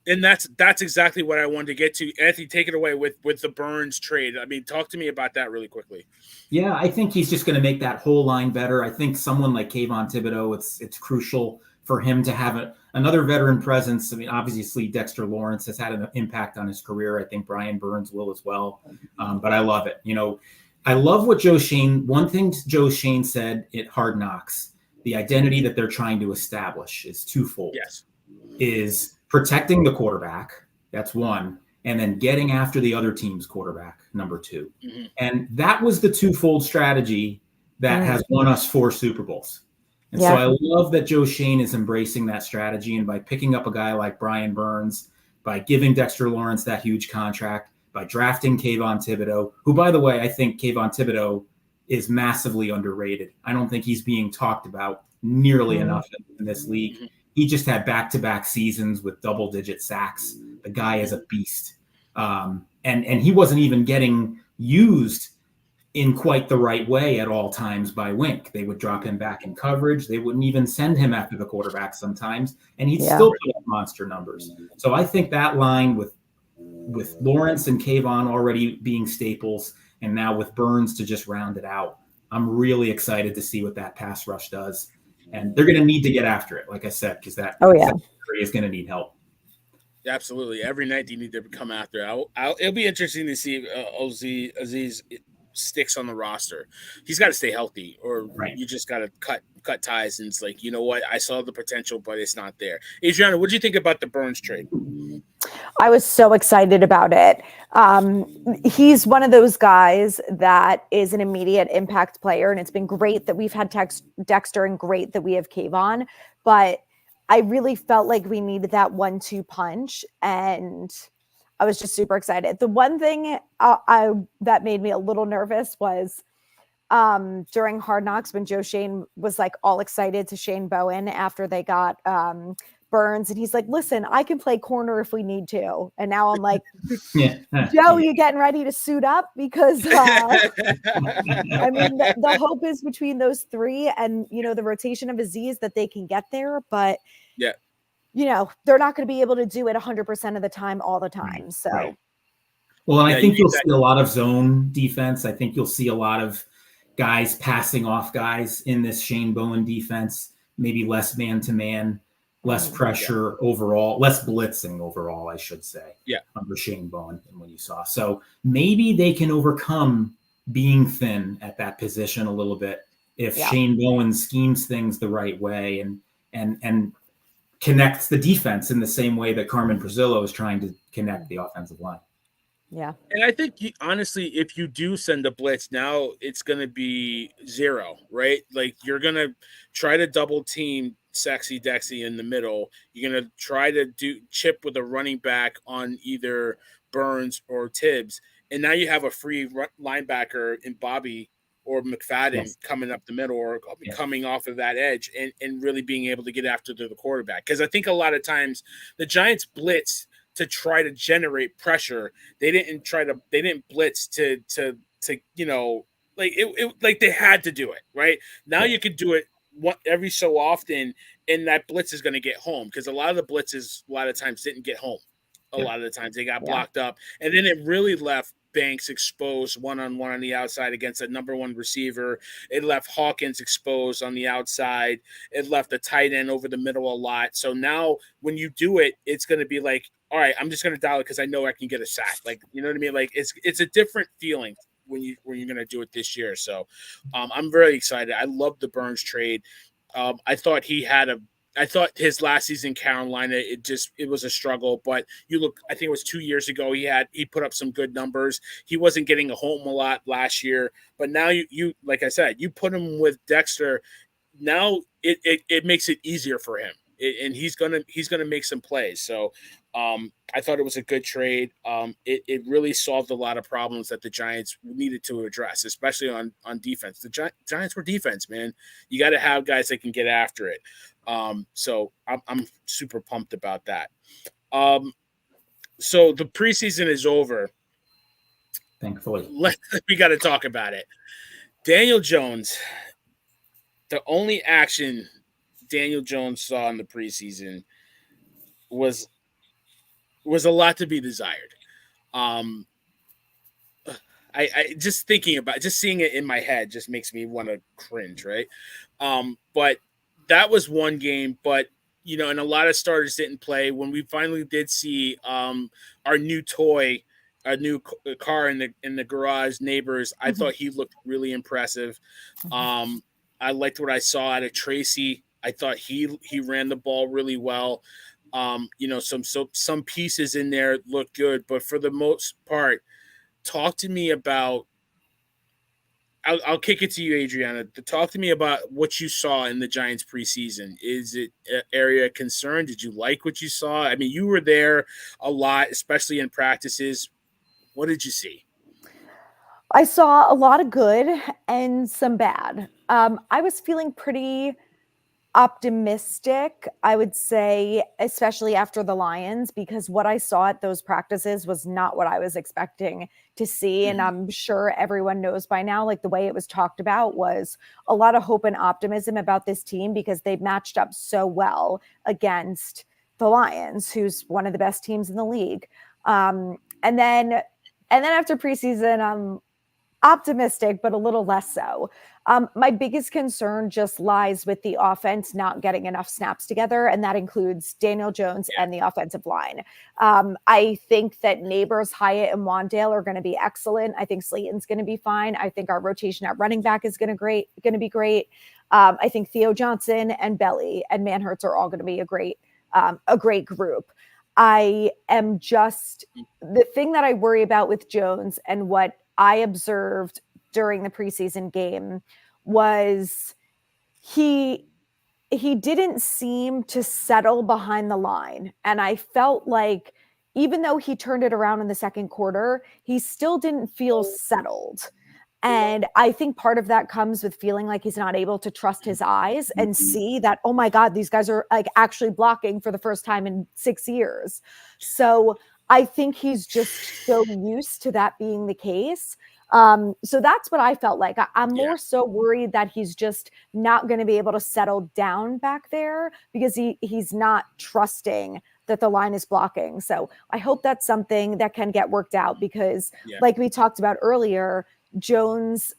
And that's exactly what I wanted to get to. Anthony, take it away with the Burns trade. Talk to me about that really quickly. Yeah, I think he's just going to make that whole line better. I think someone like Kayvon Thibodeau, it's crucial for him to have another veteran presence. Obviously, Dexter Lawrence has had an impact on his career. I think Brian Burns will as well. But I love it. I love what Joe Shane – one thing Joe Shane said at Hard Knocks, the identity that they're trying to establish is twofold. Yes. Is protecting the quarterback, that's one, and then getting after the other team's quarterback, number two. Mm-hmm. And that was the twofold strategy that has won us 4 Super Bowls. And so I love that Joe Schoen is embracing that strategy. And by picking up a guy like Brian Burns, by giving Dexter Lawrence that huge contract, by drafting Kayvon Thibodeau, who, by the way, I think Kayvon Thibodeau is massively underrated. I don't think he's being talked about nearly enough in this league. Mm-hmm. He just had back-to-back seasons with double-digit sacks. The guy is a beast. And he wasn't even getting used in quite the right way at all times by Wink. They would drop him back in coverage. They wouldn't even send him after the quarterback sometimes, and he'd still put up monster numbers. So I think that line with Lawrence and Kayvon already being staples, and now with Burns to just round it out, I'm really excited to see what that pass rush does. And they're going to need to get after it, like I said, because that secondary is going to need help. Absolutely. Every night they need to come after it. It'll be interesting to see if Aziz sticks on the roster. He's got to stay healthy, or you just got to cut ties. And it's like, you know what? I saw the potential, but it's not there. Adrianna, what do you think about the Burns trade? I was so excited about it. He's one of those guys that is an immediate impact player, and it's been great that we've had Dexter and great that we have Kayvon, but I really felt like we needed that 1-2 punch, and I was just super excited. The one thing that made me a little nervous was during Hard Knocks when Joe Schoen was like all excited to Shane Bowen after they got Burns, and he's like, listen, I can play corner if we need to. And now I'm like, Joe, you getting ready to suit up? Because I mean, the hope is between those three and, you know, the rotation of Aziz that they can get there. But, you know, they're not going to be able to do it 100% of the time all the time. So, well, and I think you'll see a lot of zone defense. I think you'll see a lot of guys passing off guys in this Shane Bowen defense, maybe less man-to-man. Less pressure overall, less blitzing overall, I should say. Under Shane Bowen than when you saw. So maybe they can overcome being thin at that position a little bit if Shane Bowen schemes things the right way and connects the defense in the same way that Carmen Brazillo is trying to connect the offensive line. Yeah. And I think, honestly, if you do send a blitz, now it's going to be 0, right? Like, you're going to try to double team Sexy Dexy in the middle. You're going to try to chip with a running back on either Burns or Tibbs. And now you have a free linebacker in Bobby or McFadden coming up the middle or coming off of that edge and really being able to get after the quarterback. Because I think a lot of times the Giants blitz to try to generate pressure. They didn't blitz to you know, like it like they had to do it, right? Now you could do it every so often, and that blitz is going to get home, because a lot of the blitzes a lot of times didn't get home. A lot of the times they got blocked up, and then it really left Banks exposed one-on-one on the outside against a number 1 receiver. It left Hawkins exposed on the outside. It left the tight end over the middle a lot. So now when you do it, it's going to be like, all right, I'm just going to dial it because I know I can get a sack. Like, you know what I mean? Like, it's a different feeling when you're going to do it this year. So I'm very excited. I love the Burns trade. I thought his last season in Carolina, it was a struggle, but I think it was 2 years ago, he put up some good numbers. He wasn't getting a home a lot last year, but now you like I said, you put him with Dexter. Now it makes it easier for him, and he's gonna make some plays. So I thought it was a good trade. It really solved a lot of problems that the Giants needed to address, especially on defense. The Giants were defense, man. You got to have guys that can get after it. So I'm super pumped about that. So the preseason is over. Thankfully. We got to talk about it. Daniel Jones, the only action Daniel Jones saw in the preseason was a lot to be desired. I just thinking about it, just seeing it in my head just makes me want to cringe, right? But that was one game, but you know, and a lot of starters didn't play. When we finally did see our new toy, a new car in the garage, Neighbors, I thought he looked really impressive. I liked what I saw out of Tracy. I thought he ran the ball really well. Some pieces in there look good, but for the most part, talk to me about. I'll kick it to you, Adrianna. Talk to me about what you saw in the Giants preseason. Is it an area of concern? Did you like what you saw? I mean, you were there a lot, especially in practices. What did you see? I saw a lot of good and some bad. I was feeling pretty optimistic, I would say, especially after the Lions, because what I saw at those practices was not what I was expecting to see. And I'm sure everyone knows by now, like the way it was talked about was a lot of hope and optimism about this team because they matched up so well against the Lions, who's one of the best teams in the league. And then after preseason, I'm optimistic, but a little less so. My biggest concern just lies with the offense not getting enough snaps together, and that includes Daniel Jones and the offensive line. I think that Neighbors, Hyatt, and Wandale are going to be excellent. I think Slayton's going to be fine. I think our rotation at running back is going to be great. I think Theo Johnson and Belly and Manhurts are all going to be a great group. I am just the thing that I worry about with Jones and what I observed during the preseason game was he didn't seem to settle behind the line. And I felt like even though he turned it around in the second quarter, he still didn't feel settled. And I think part of that comes with feeling like he's not able to trust his eyes and see that, oh my God, these guys are like actually blocking for the first time in 6 years. So I think he's just so used to that being the case. So that's what I felt like. I'm more so worried that he's just not going to be able to settle down back there because he's not trusting that the line is blocking. So I hope that's something that can get worked out because like we talked about earlier, Jones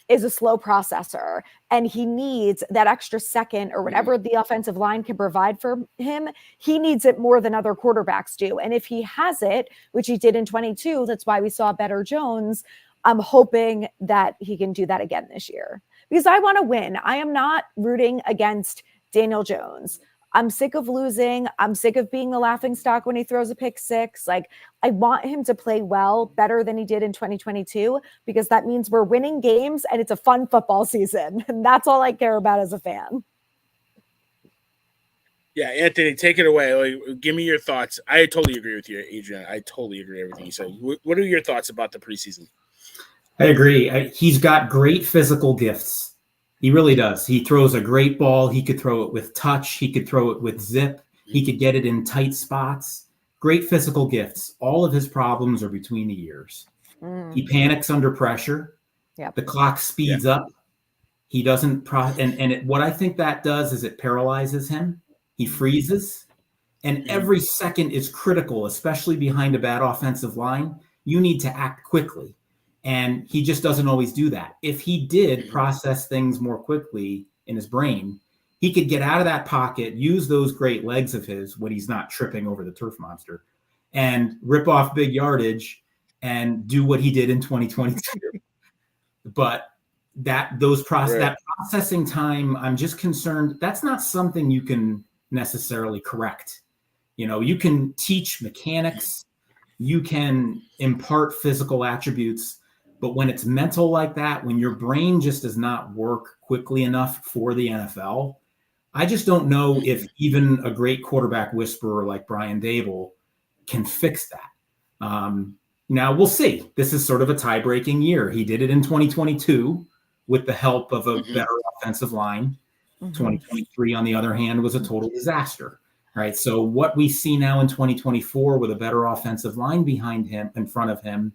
is a slow processor and he needs that extra second or whatever the offensive line can provide for him. He needs it more than other quarterbacks do. And if he has it, which he did in 22, that's why we saw better Jones. I'm hoping that he can do that again this year because I want to win. I am not rooting against Daniel Jones. I'm sick of losing. I'm sick of being the laughing stock when he throws a pick six. Like I want him to play well, better than he did in 2022, because that means we're winning games and it's a fun football season. And that's all I care about as a fan. Yeah, Anthony, take it away. Like, give me your thoughts. I totally agree with you, Adrian. I totally agree with everything you said. What are your thoughts about the preseason? I agree. He's got great physical gifts. He really does. He throws a great ball. He could throw it with touch. He could throw it with zip. He could get it in tight spots. Great physical gifts. All of his problems are between the ears. He panics under pressure. Yep. The clock speeds up. He doesn't what I think that does is it paralyzes him. He freezes. And every second is critical, especially behind a bad offensive line. You need to act quickly. And he just doesn't always do that. If he did process things more quickly in his brain, he could get out of that pocket, use those great legs of his when he's not tripping over the turf monster, and rip off big yardage and do what he did in 2022. But that processing time, I'm just concerned that's not something you can necessarily correct. You know, you can teach mechanics, you can impart physical attributes. But when it's mental like that, when your brain just does not work quickly enough for the NFL, I just don't know if even a great quarterback whisperer like Brian Dable can fix that. Now, we'll see. This is sort of a tie-breaking year. He did it in 2022 with the help of a better offensive line. 2023, on the other hand, was a total disaster. Right. So what we see now in 2024 with a better offensive line behind him, in front of him,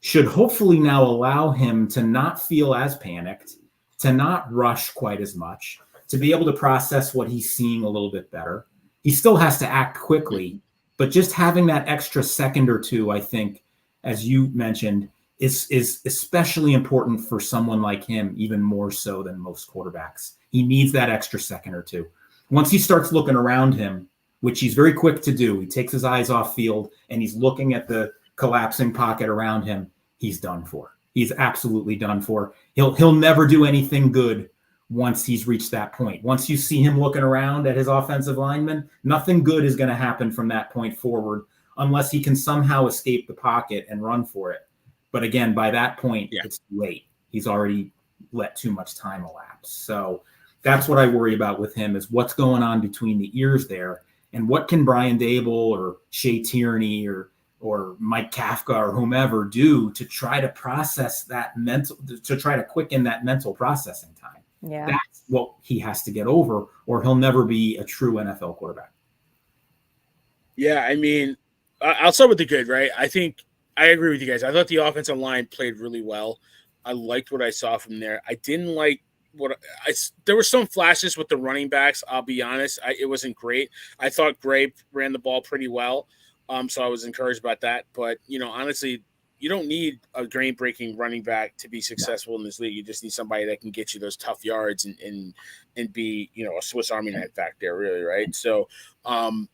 should hopefully now allow him to not feel as panicked, to not rush quite as much, to be able to process what he's seeing a little bit better. He still has to act quickly, but just having that extra second or two, I think, as you mentioned, is especially important for someone like him, even more so than most quarterbacks. He needs that extra second or two. Once he starts looking around him, which he's very quick to do, he takes his eyes off field and he's looking at the collapsing pocket around him, he's done for. He's absolutely done for. He'll never do anything good once he's reached that point. Once you see him looking around at his offensive lineman, nothing good is going to happen from that point forward unless he can somehow escape the pocket and run for it. But again, by that point, it's too late. He's already let too much time elapse. So that's what I worry about with him, is what's going on between the ears there, and what can Brian Dable or Shea Tierney or Mike Kafka or whomever do to try to process that to try to quicken that mental processing time. Yeah. That's what he has to get over, or he'll never be a true NFL quarterback. Yeah, I mean, I'll start with the good, right? I think I agree with you guys. I thought the offensive line played really well. I liked what I saw from there. I didn't like there were some flashes with the running backs. I'll be honest. It wasn't great. I thought Gray ran the ball pretty well. So I was encouraged about that. But, honestly, you don't need a game-breaking running back to be successful in this league. You just need somebody that can get you those tough yards and be, a Swiss Army knife back there, really, right? So, and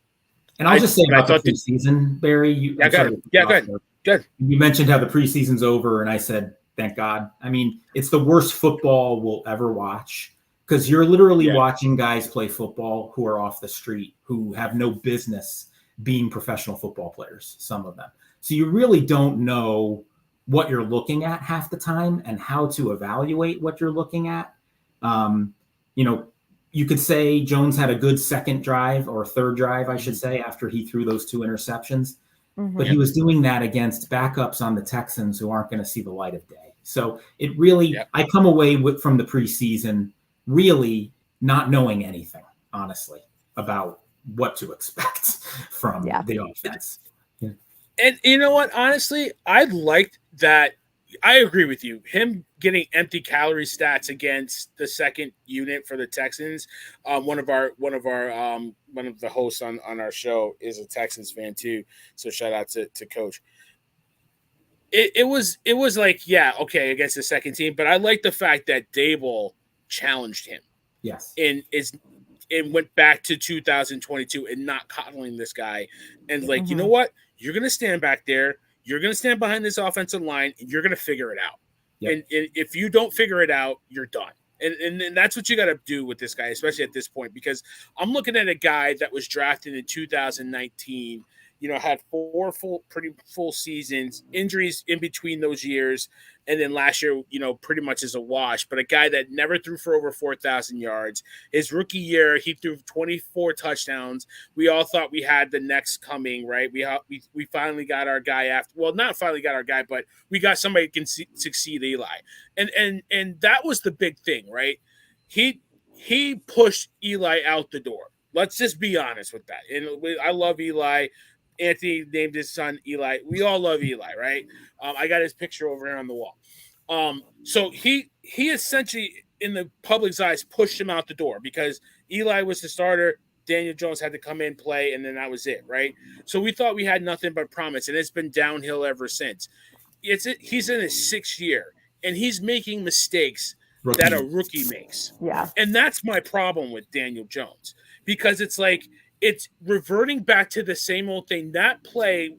I'll just say about the preseason, Barry. Go ahead. Good. You mentioned how the preseason's over, and I said, thank God. I mean, it's the worst football we'll ever watch, because you're literally watching guys play football who are off the street, who have no business being professional football players, some of them. So you really don't know what you're looking at half the time and how to evaluate what you're looking at. You could say Jones had a good second drive, or third drive, I should say, after he threw those 2 interceptions. Mm-hmm. But he was doing that against backups on the Texans who aren't going to see the light of day. So it really, I come away from the preseason really not knowing anything, honestly, about what to expect from the offense. Yeah. And you know what? Honestly, I liked that. I agree with you. Him getting empty calorie stats against the second unit for the Texans. One of the hosts on our show is a Texans fan too. So shout out to Coach. It was like, against the second team, but I like the fact that Dable challenged him. Yes. And went back to 2022 and not coddling this guy. And you know what? You're going to stand back there. You're going to stand behind this offensive line, and you're going to figure it out. Yep. And if you don't figure it out, you're done. And that's what you got to do with this guy, especially at this point, because I'm looking at a guy that was drafted in 2019, had 4 pretty full seasons, injuries in between those years. And then last year, pretty much is a wash, but a guy that never threw for over 4,000 yards. His rookie year, he threw 24 touchdowns. We all thought we had the next coming, right? We finally got our guy not finally got our guy, but we got somebody who can succeed Eli. And that was the big thing, right? He pushed Eli out the door. Let's just be honest with that. And I love Eli. Anthony named his son Eli. We all love Eli, right? I got his picture over here on the wall. So he essentially, in the public's eyes, pushed him out the door because Eli was the starter. Daniel Jones had to come in, play, and then that was it, right? So we thought we had nothing but promise, and it's been downhill ever since. He's in his 6th year, and he's making mistakes that a rookie makes. Yeah. And that's my problem with Daniel Jones, because it's like, it's reverting back to the same old thing. That play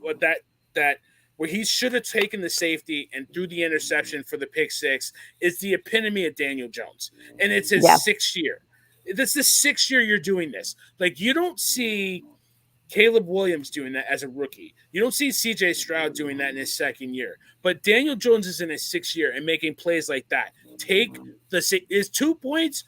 that where he should have taken the safety and threw the interception for the pick 6 is the epitome of Daniel Jones. And it's his 6th year. This is the 6th year you're doing this. Like, you don't see Caleb Williams doing that as a rookie. You don't see CJ Stroud doing that in his 2nd year. But Daniel Jones is in his 6th year and making plays like that. Is 2 points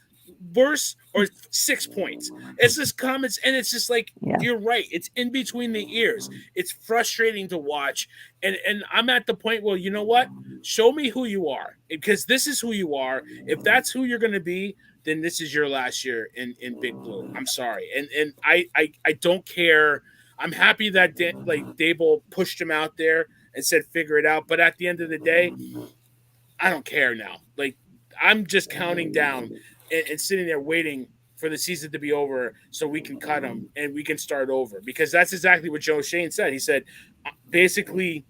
worse or 6 points? It's just comments, and it's just like, you're right. It's in between the ears. It's frustrating to watch. And I'm at the point where, you know what? Show me who you are, because this is who you are. If that's who you're going to be, then this is your last year in Big Blue. I'm sorry. And I don't care. I'm happy that Dable pushed him out there and said, figure it out. But at the end of the day, I don't care now. Like, I'm just counting down and sitting there waiting for the season to be over so we can cut him and we can start over, because that's exactly what Joe Shane said. He said, basically,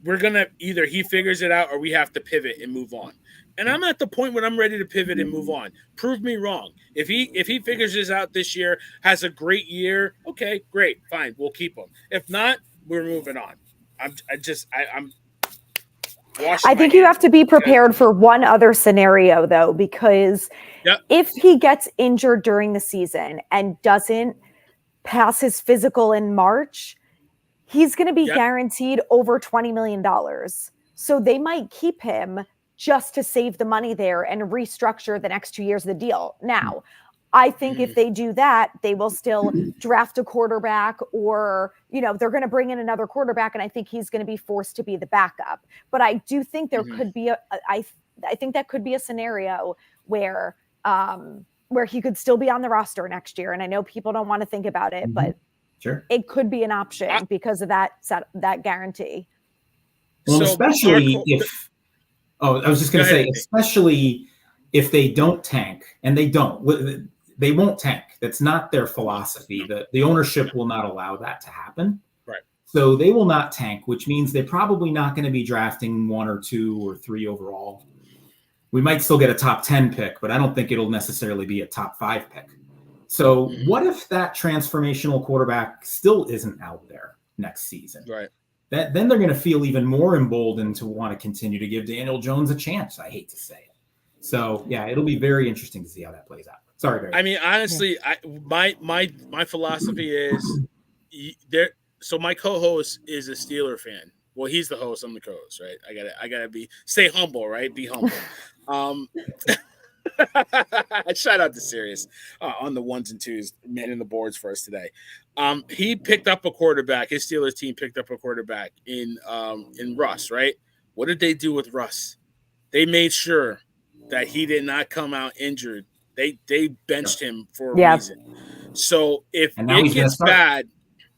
we're going to either he figures it out or we have to pivot and move on. And I'm at the point when I'm ready to pivot and move on. Prove me wrong. If he figures this out this year, has a great year, okay, great, fine, we'll keep him. If not, we're moving on. I think you have to be prepared for one other scenario, though, because if he gets injured during the season and doesn't pass his physical in March, he's going to be guaranteed over $20 million. So they might keep him just to save the money there and restructure the next 2 years of the deal. Now, I think if they do that, they will still draft a quarterback, or, they're going to bring in another quarterback, and I think he's going to be forced to be the backup. But I do think there could be I think that could be a scenario where he could still be on the roster next year. And I know people don't want to think about it, but it could be an option because of that guarantee. Well, so especially if I was just going to say, especially if they don't tank, and they won't tank. That's not their philosophy. The ownership will not allow that to happen. Right. So they will not tank, which means they're probably not going to be drafting 1 or 2 or 3 overall. We might still get a top 10 pick, but I don't think it'll necessarily be a top 5 pick. So what if that transformational quarterback still isn't out there next season? Right. Then they're going to feel even more emboldened to want to continue to give Daniel Jones a chance. I hate to say it. So yeah, it'll be very interesting to see how that plays out. Sorry, Barry. I mean, honestly, my philosophy is there. So my co-host is a Steeler fan. Well, he's the host. I'm the co-host, right? I gotta stay humble, right? Be humble. Shout out to Sirius on the 1s and 2s, manning the boards for us today. He picked up a quarterback. His Steelers team picked up a quarterback in Russ, right? What did they do with Russ? They made sure that he did not come out injured. They benched him for a reason. So if it gets bad,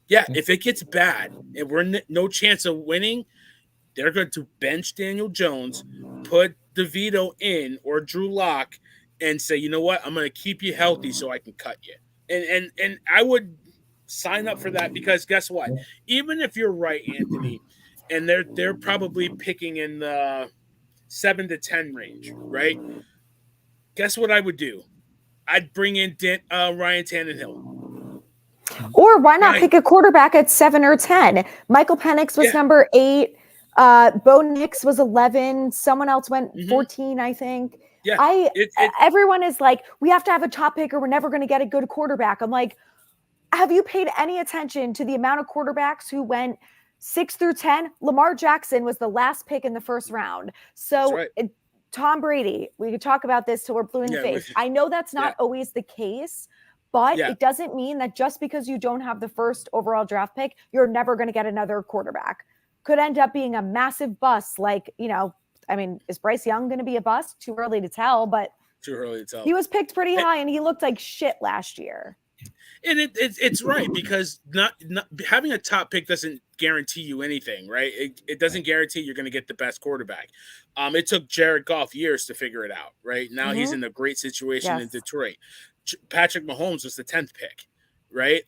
if it gets bad and we're no chance of winning, they're going to bench Daniel Jones, put DeVito in or Drew Lock, and say, you know what, I'm going to keep you healthy so I can cut you. And I would sign up for that, because guess what? Even if you're right, Anthony, and they're probably picking in the 7 to 10 range, right? Guess what I would do? I'd bring in Ryan Tannehill. Or why not pick a quarterback at 7 or 10? Michael Penix was number 8. Bo Nix was 11. Someone else went 14, I think. Yeah, everyone is like, we have to have a top pick or we're never going to get a good quarterback. I'm like, have you paid any attention to the amount of quarterbacks who went 6 through 10? Lamar Jackson was the last pick in the first round. So Tom Brady, we could talk about this till we're blue in the face. I know that's not always the case, but it doesn't mean that just because you don't have the first overall draft pick, you're never going to get another quarterback. Could end up being a massive bust. Like, is Bryce Young going to be a bust? Too early to tell, but too early to tell. He was picked pretty high and he looked like shit last year. And it's right, because not having a top pick doesn't guarantee you anything, right? It doesn't guarantee you're going to get the best quarterback. It took Jared Goff years to figure it out, right? Now he's in a great situation in Detroit. Patrick Mahomes was the 10th pick, right?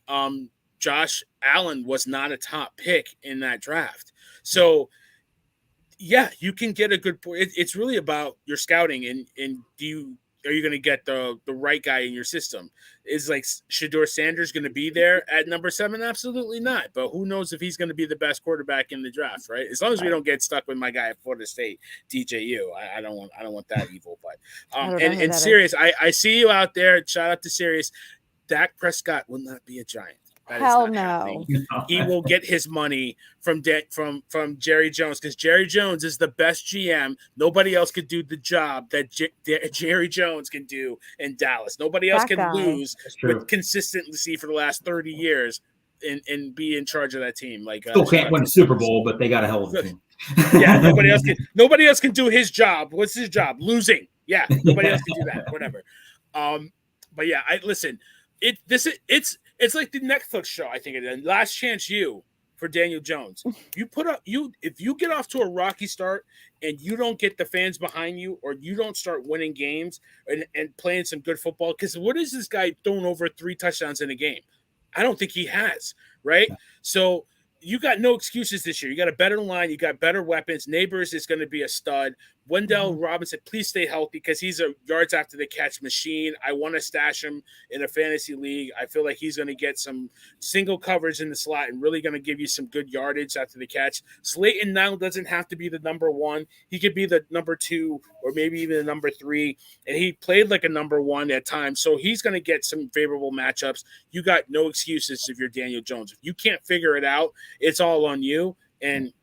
Josh Allen was not a top pick in that draft. So, yeah, you can get a good point. It's really about your scouting and are you going to get the right guy in your system? Is like Shedeur Sanders going to be there at number 7? Absolutely not. But who knows if he's going to be the best quarterback in the draft, right? As long as we don't get stuck with my guy at Florida State, DJU. I don't want that evil. But and Sirius, I see you out there. Shout out to Sirius. Dak Prescott will not be a Giant. Hell no. He will get his money from Jerry Jones, because Jerry Jones is the best GM. Nobody else could do the job that Jerry Jones can do in Dallas. Nobody else can lose with consistency for the last 30 years and be in charge of that team. Like still can't win a Super Bowl, but they got a hell of a team. Yeah, nobody else can do his job. What's his job? Losing. Yeah, nobody else can do that. Whatever. But yeah, listen. It's like the Netflix show, I think it is. Last Chance U for Daniel Jones. If you get off to a rocky start and you don't get the fans behind you, or you don't start winning games and playing some good football, because what is this guy throwing over 3 touchdowns in a game? I don't think he has, right? So you got no excuses this year. You got a better line. You got better weapons. Neighbors is going to be a stud. Wendell Robinson, please stay healthy because he's a yards after the catch machine. I want to stash him in a fantasy league. I feel like he's going to get some single coverage in the slot and really going to give you some good yardage after the catch. Slayton now doesn't have to be the number one. He could be the number 2 or maybe even the number 3. And he played like a number 1 at times. So he's going to get some favorable matchups. You got no excuses if you're Daniel Jones. If you can't figure it out, it's all on you. And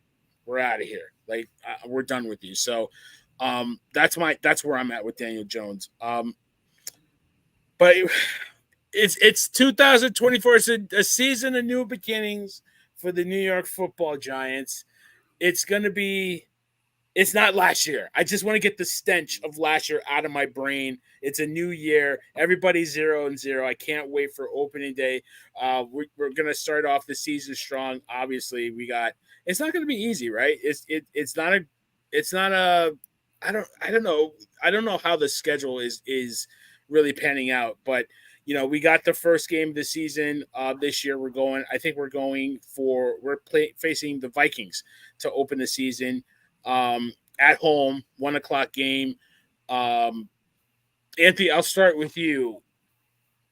we're out of here. Like we're done with you. So that's where I'm at with Daniel Jones. But it's 2024. It's a season of new beginnings for the New York Football Giants. It's not last year. I just want to get the stench of last year out of my brain. It's a new year. Everybody's 0-0. I can't wait for opening day. We're going to start off the season strong. Obviously, it's not going to be easy, right? It's not a I don't know how the schedule is really panning out, but we got the first game of the season this year. We're facing the Vikings to open the season at home, 1:00 game. Anthony, I'll start with you.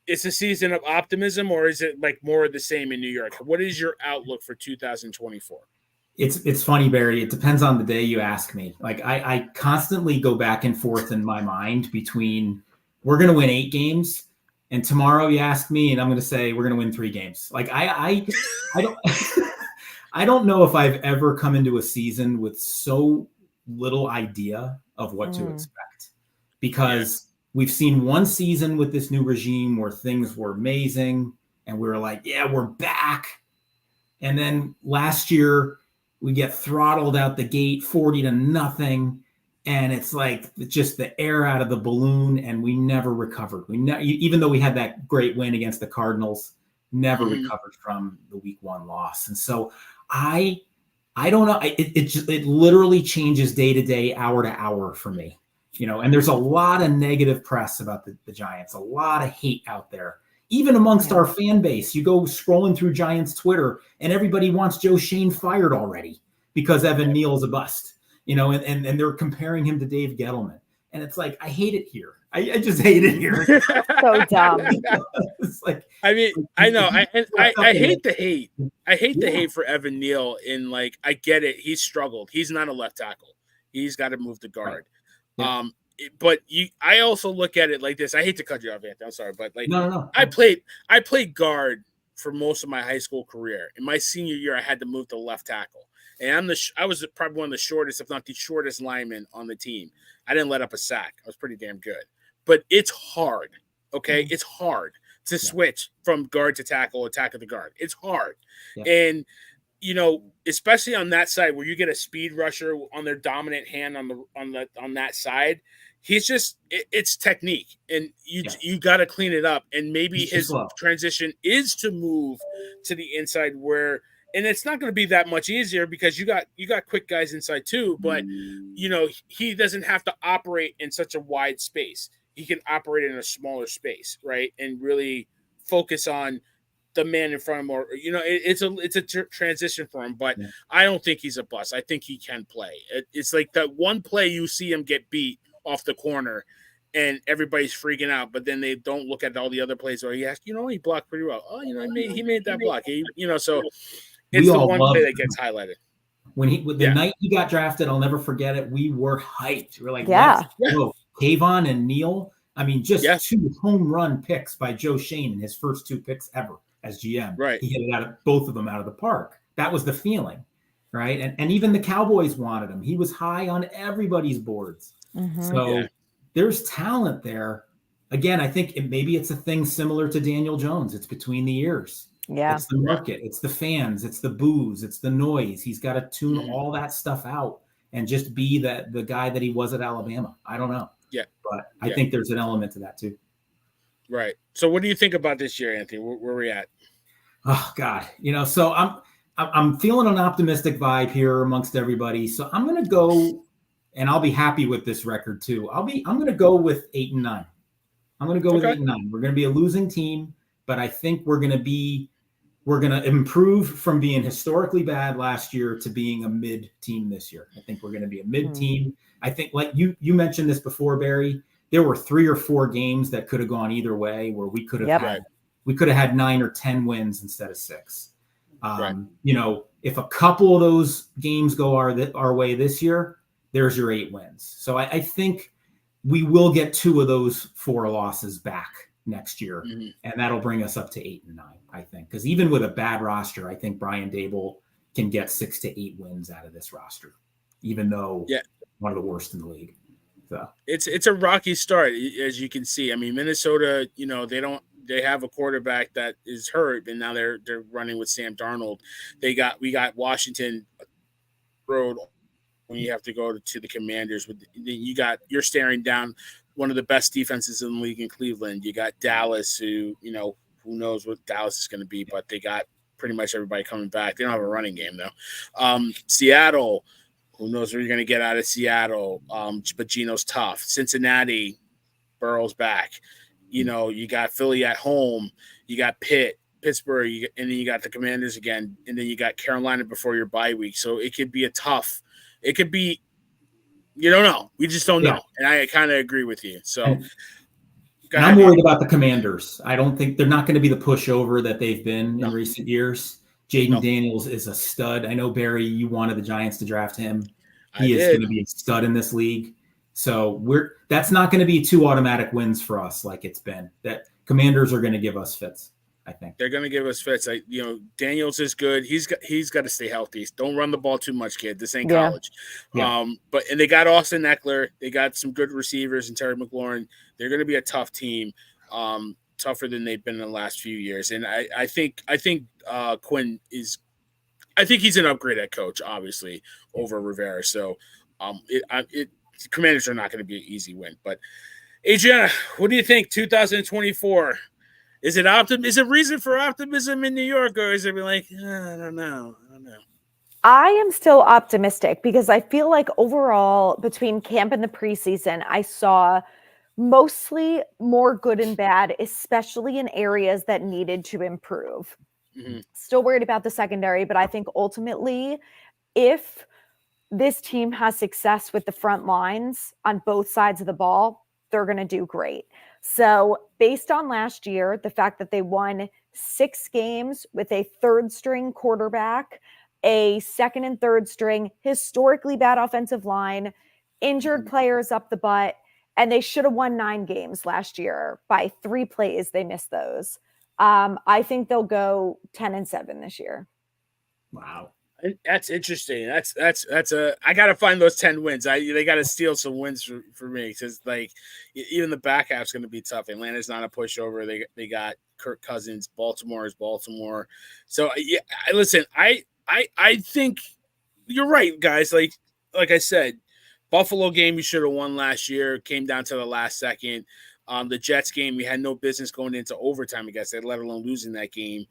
It's a season of optimism, or is it like more of the same in New York? What is your outlook for 2024? It's funny, Barry. It depends on the day you ask me. Like I constantly go back and forth in my mind between we're going to win 8 games, and tomorrow you ask me, and I'm going to say we're going to win 3 games. Like I don't I don't know if I've ever come into a season with so little idea of what to expect, because we've seen one season with this new regime where things were amazing, and we were like, yeah, we're back. And then last year, we get throttled out the gate 40-0. And it's like just the air out of the balloon, and we never recovered. Even though we had that great win against the Cardinals, never recovered from the week 1 loss. And so I don't know. It literally changes day to day, hour to hour for me, and there's a lot of negative press about the Giants, a lot of hate out there. Even amongst our fan base, you go scrolling through Giants Twitter and everybody wants Joe Shane fired already because Evan Neal's a bust, and they're comparing him to Dave Gettleman. And it's like, I hate it here. I just hate it here. So dumb. It's like, I know. I hate the hate. I hate the hate for Evan Neal. And like, I get it. He's struggled. He's not a left tackle. He's got to move the guard. Right. Yeah. But I also look at it like this. I hate to cut you off, Anthony. I'm sorry, but like, no. I played guard for most of my high school career. In my senior year, I had to move to left tackle, and I was probably one of the shortest, if not the shortest, lineman on the team. I didn't let up a sack. I was pretty damn good, but it's hard. Okay, it's hard to switch from guard to tackle or tackle to guard. It's hard, and especially on that side where you get a speed rusher on their dominant hand on that side. He's just it's technique, and you got to clean it up. And maybe his transition is to move to the inside and it's not going to be that much easier because you got quick guys inside too. But he doesn't have to operate in such a wide space. He can operate in a smaller space, right, and really focus on the man in front of him. Or it's a transition for him. But I don't think he's a bust. I think he can play. It's like that one play you see him get beat off the corner and everybody's freaking out, but then they don't look at all the other plays where he blocked pretty well. Oh, he made that block. So it's the one play that gets highlighted. The night he got drafted, I'll never forget it. We were hyped. We're like, let's go. Kayvon and Neal. Just 2 home run picks by Joe Shane in his first 2 picks ever as GM. Right. He hit it both of them out of the park. That was the feeling. Right. And even the Cowboys wanted him. He was high on everybody's boards. So there's talent there. Again, I think maybe it's a thing similar to Daniel Jones. It's between the ears. Yeah. It's the market. It's the fans. It's the booze. It's the noise. He's got to tune all that stuff out and just be the guy that he was at Alabama. I don't know. Yeah. But I think there's an element to that too. Right. So what do you think about this year, Anthony? Where are we at? Oh God. So I'm feeling an optimistic vibe here amongst everybody. So I'm going to go, and I'll be happy with this record too. I'm going to go with 8-9. I'm going to go with 8-9. We're going to be a losing team, but I think we're going to improve from being historically bad last year to being a mid team this year. I think we're going to be a mid team. I think, like you mentioned this before, Barry, there were 3 or 4 games that could have gone either way, where we could have had 9 or 10 wins instead of 6. If a couple of those games go our way this year, there's your 8 wins. So I think we will get 2 of those 4 losses back next year, and that'll bring us up to 8 and 9. I think, because even with a bad roster, I think Brian Dable can get 6 to 8 wins out of this roster, even though one of the worst in the league. So it's a rocky start, as you can see. I mean, Minnesota, they have a quarterback that is hurt, and now they're running with Sam Darnold. We got Washington road when you have to go to the Commanders. You're staring down one of the best defenses in the league in Cleveland. You got Dallas, who knows what Dallas is going to be, but they got pretty much everybody coming back. They don't have a running game though. Seattle, who knows what you're going to get out of Seattle? But Geno's tough. Cincinnati, Burrow's back. You got Philly at home. You got Pittsburgh, and then you got the Commanders again, and then you got Carolina before your bye week. So it could be it could be, you don't know. We just don't know. And I kind of agree with you. So and I'm worried about the Commanders. I don't think they're not going to be the pushover that they've been in recent years. Jaden Daniels is a stud. I know, Barry, you wanted the Giants to draft him. He is going to be a stud in this league. So that's not going to be 2 automatic wins for us like it's been. That Commanders are going to give us fits. I think they're going to give us fits. Daniels is good. He's got to stay healthy. Don't run the ball too much, kid. This ain't college. And they got Austin Eckler. They got some good receivers and Terry McLaurin. They're going to be a tough team, tougher than they've been in the last few years. And I think Quinn is. I think he's an upgrade at coach, obviously, over Rivera. So, Commanders are not going to be an easy win. But Adrianna, what do you think? 2024. Is it reason for optimism in New York, or is it like, I don't know? I am still optimistic because I feel like overall between camp and the preseason, I saw mostly more good and bad, especially in areas that needed to improve. Still worried about the secondary, but I think ultimately if this team has success with the front lines on both sides of the ball, they're going to do great. So based on last year, the fact that they won 6 games with a 3rd string quarterback, a 2nd and 3rd string, historically bad offensive line, injured players up the butt, and they should have won 9 games last year. By 3 plays, they missed those. I think they'll go 10-7 this year. Wow. That's interesting. That's I got to find those 10 wins. They got to steal some wins for me, because even the back half's going to be tough. Atlanta's not a pushover. They got Kirk Cousins. Baltimore is Baltimore. So listen, I think you're right, guys. Like I said, Buffalo game we should have won last year. Came down to the last second. The Jets game, we had no business going into overtime against it, let alone losing that game.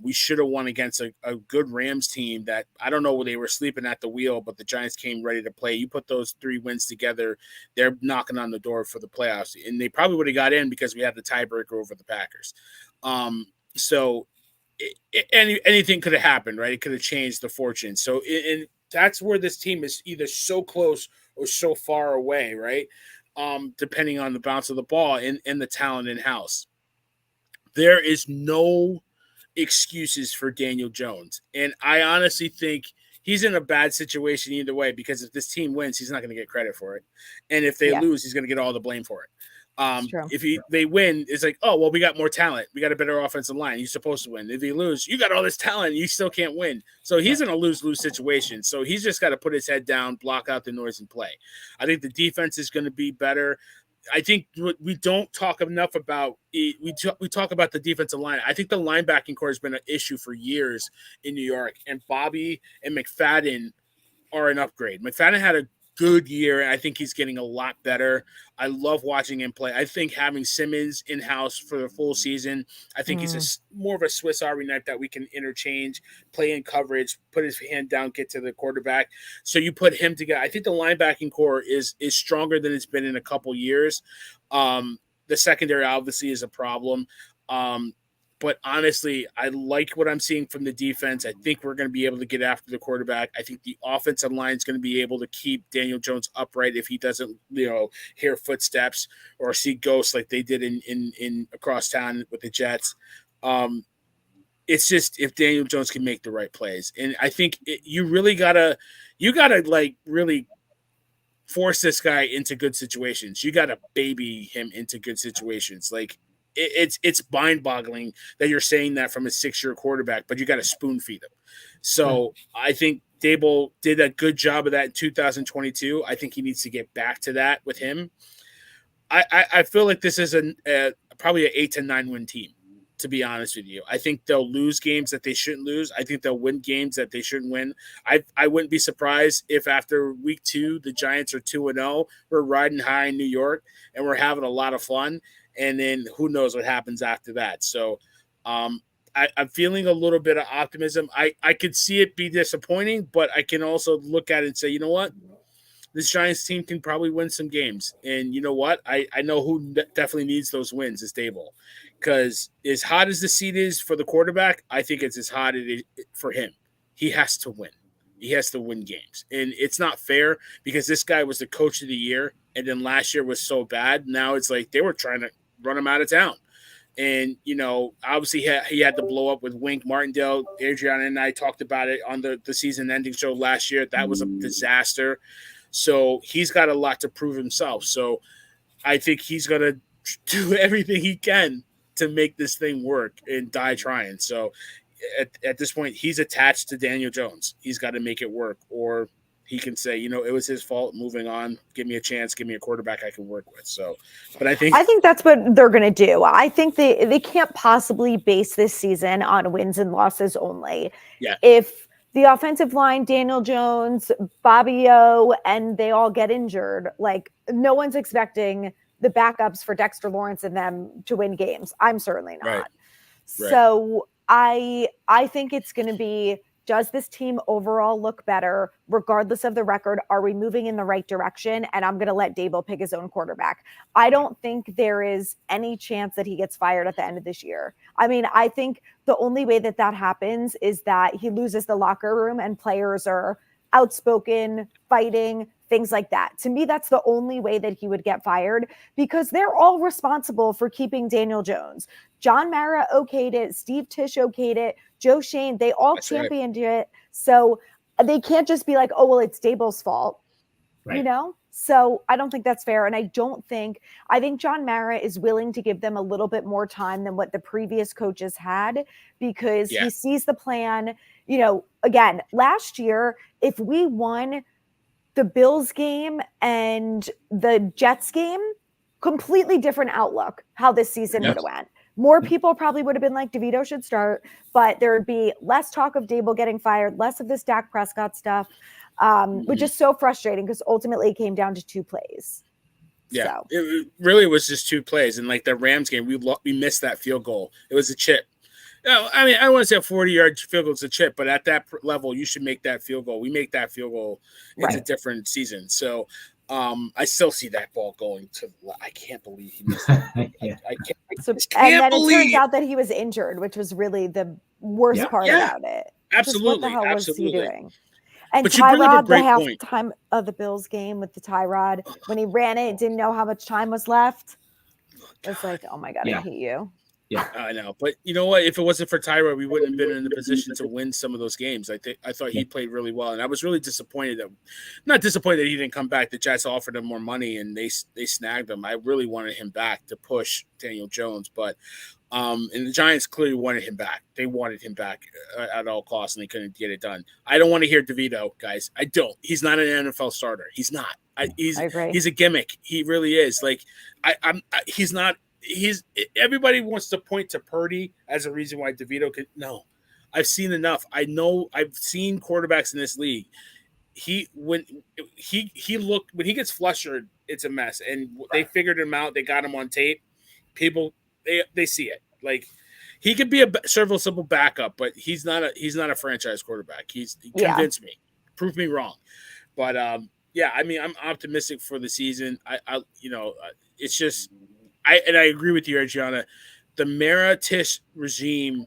We should have won against a good Rams team that I don't know, they were sleeping at the wheel, but the Giants came ready to play. You put those 3 wins together, they're knocking on the door for the playoffs. And they probably would have got in because we had the tiebreaker over the Packers. So anything could have happened, right? It could have changed the fortune. So that's where this team is either so close or so far away, right? Depending on the bounce of the ball and the talent in-house. There is no excuses for Daniel Jones. And I honestly think he's in a bad situation either way, because if this team wins, he's not going to get credit for it. And if they lose, he's going to get all the blame for it. If they win, it's like, oh, well, we got more talent. We got a better offensive line. You're supposed to win. If you lose, you got all this talent. You still can't win. So he's in a lose-lose situation. So he's just got to put his head down, block out the noise, and play. I think the defense is going to be better. I think we don't talk enough about we talk about the defensive line. I think the linebacking core has been an issue for years in New York, and Bobby and McFadden are an upgrade. McFadden had a good year, and I think he's getting a lot better. I love watching him play. I think having Simmons in-house for the full season, I think he's more of a Swiss Army knife that we can interchange, play in coverage, put his hand down, get to the quarterback. So you put him together. I think the linebacking core is stronger than it's been in a couple years. The secondary obviously is a problem. But But honestly, I like what I'm seeing from the defense. I think we're going to be able to get after the quarterback. I think the offensive line is going to be able to keep Daniel Jones upright if he doesn't, hear footsteps or see ghosts like they did in across town with the Jets. It's just if Daniel Jones can make the right plays, and I think you gotta like really force this guy into good situations. You gotta baby him into good situations. Like it's mind-boggling that you're saying that from a 6-year quarterback, but you got to spoon feed him. So I think Dable did a good job of that in 2022. I think he needs to get back to that with him. I feel like this is probably an 8 to 9 win team, to be honest with you. I think they'll lose games that they shouldn't lose. I think they'll win games that they shouldn't win. I wouldn't be surprised if after week 2, the Giants are 2-0. We're riding high in New York and we're having a lot of fun. And then who knows what happens after that. So I'm feeling a little bit of optimism. I could see it be disappointing, but I can also look at it and say, you know what? This Giants team can probably win some games. And you know what? I know who definitely needs those wins is Dable. Because as hot as the seat is for the quarterback, I think it's as hot as it is for him. He has to win. He has to win games. And it's not fair because this guy was the coach of the year. And then last year was so bad. Now it's like they were trying to run him out of town. And, obviously he had to blow up with Wink Martindale. Adrianna and I talked about it on the season-ending show last year. That was a disaster. So he's got a lot to prove himself. So I think he's going to do everything he can to make this thing work and die trying. So at this point, he's attached to Daniel Jones. He's got to make it work, or he can say, it was his fault, moving on, give me a chance, give me a quarterback I can work with. So, but I think that's what they're going to do. I think they can't possibly base this season on wins and losses only. Yeah. If the offensive line, Daniel Jones, Bobby O, and they all get injured, like no one's expecting the backups for Dexter Lawrence and them to win games. I'm certainly not. Right. So I think it's going to be, does this team overall look better regardless of the record? Are we moving in the right direction? And I'm going to let Dable pick his own quarterback. I don't think there is any chance that he gets fired at the end of this year. I mean, I think the only way that happens is that he loses the locker room and players are outspoken, fighting, things like that. To me, that's the only way that he would get fired because they're all responsible for keeping Daniel Jones. John Mara okayed it. Steve Tisch okayed it. Joe Shane, they all championed it. So they can't just be like, oh, well, it's Dable's fault, So I don't think that's fair. And I think John Mara is willing to give them a little bit more time than what the previous coaches had because he sees the plan. Again, last year, if we won the Bills game and the Jets game, completely different outlook how this season would have went. More people probably would have been like, DeVito should start, but there would be less talk of Dable getting fired, less of this Dak Prescott stuff, which is so frustrating because ultimately it came down to 2 plays. Yeah, so. It really was just 2 plays. And like the Rams game, we missed that field goal. It was a chip. I mean, I don't want to say a 40-yard field goal is a chip, but at that level, you should make that field goal. We make that field goal. It's a different season. So I still see that ball going to – I can't believe he missed that. I can't and then believe it turns out that he was injured, which was really the worst part about it. Absolutely. Just what the hell was he doing? And but Tyrod, the halftime of the Bills game with the Tyrod, when he ran it, didn't know how much time was left. It's like, oh my God, I hate you. Yeah, I know. But you know what? If it wasn't for Tyrod, we wouldn't have been in the position to win some of those games. I thought he played really well, and I was really disappointed not disappointed that he didn't come back. The Jets offered him more money, and they snagged him. I really wanted him back to push Daniel Jones, but and the Giants clearly wanted him back. They wanted him back at all costs, and they couldn't get it done. I don't want to hear DeVito, guys. I don't. He's not an NFL starter. He's not. He's a gimmick. He really is. Like he's not. Everybody wants to point to Purdy as a reason why DeVito could. No, I've seen enough. I've seen quarterbacks in this league. When he gets flustered, it's a mess. And they figured him out. They got him on tape. People they see it. Like he could be a serviceable backup, but he's not a franchise quarterback. He convinced me, proved me wrong. But I mean, I'm optimistic for the season. It's just. I agree with you, Adrianna. the Mara Tisch regime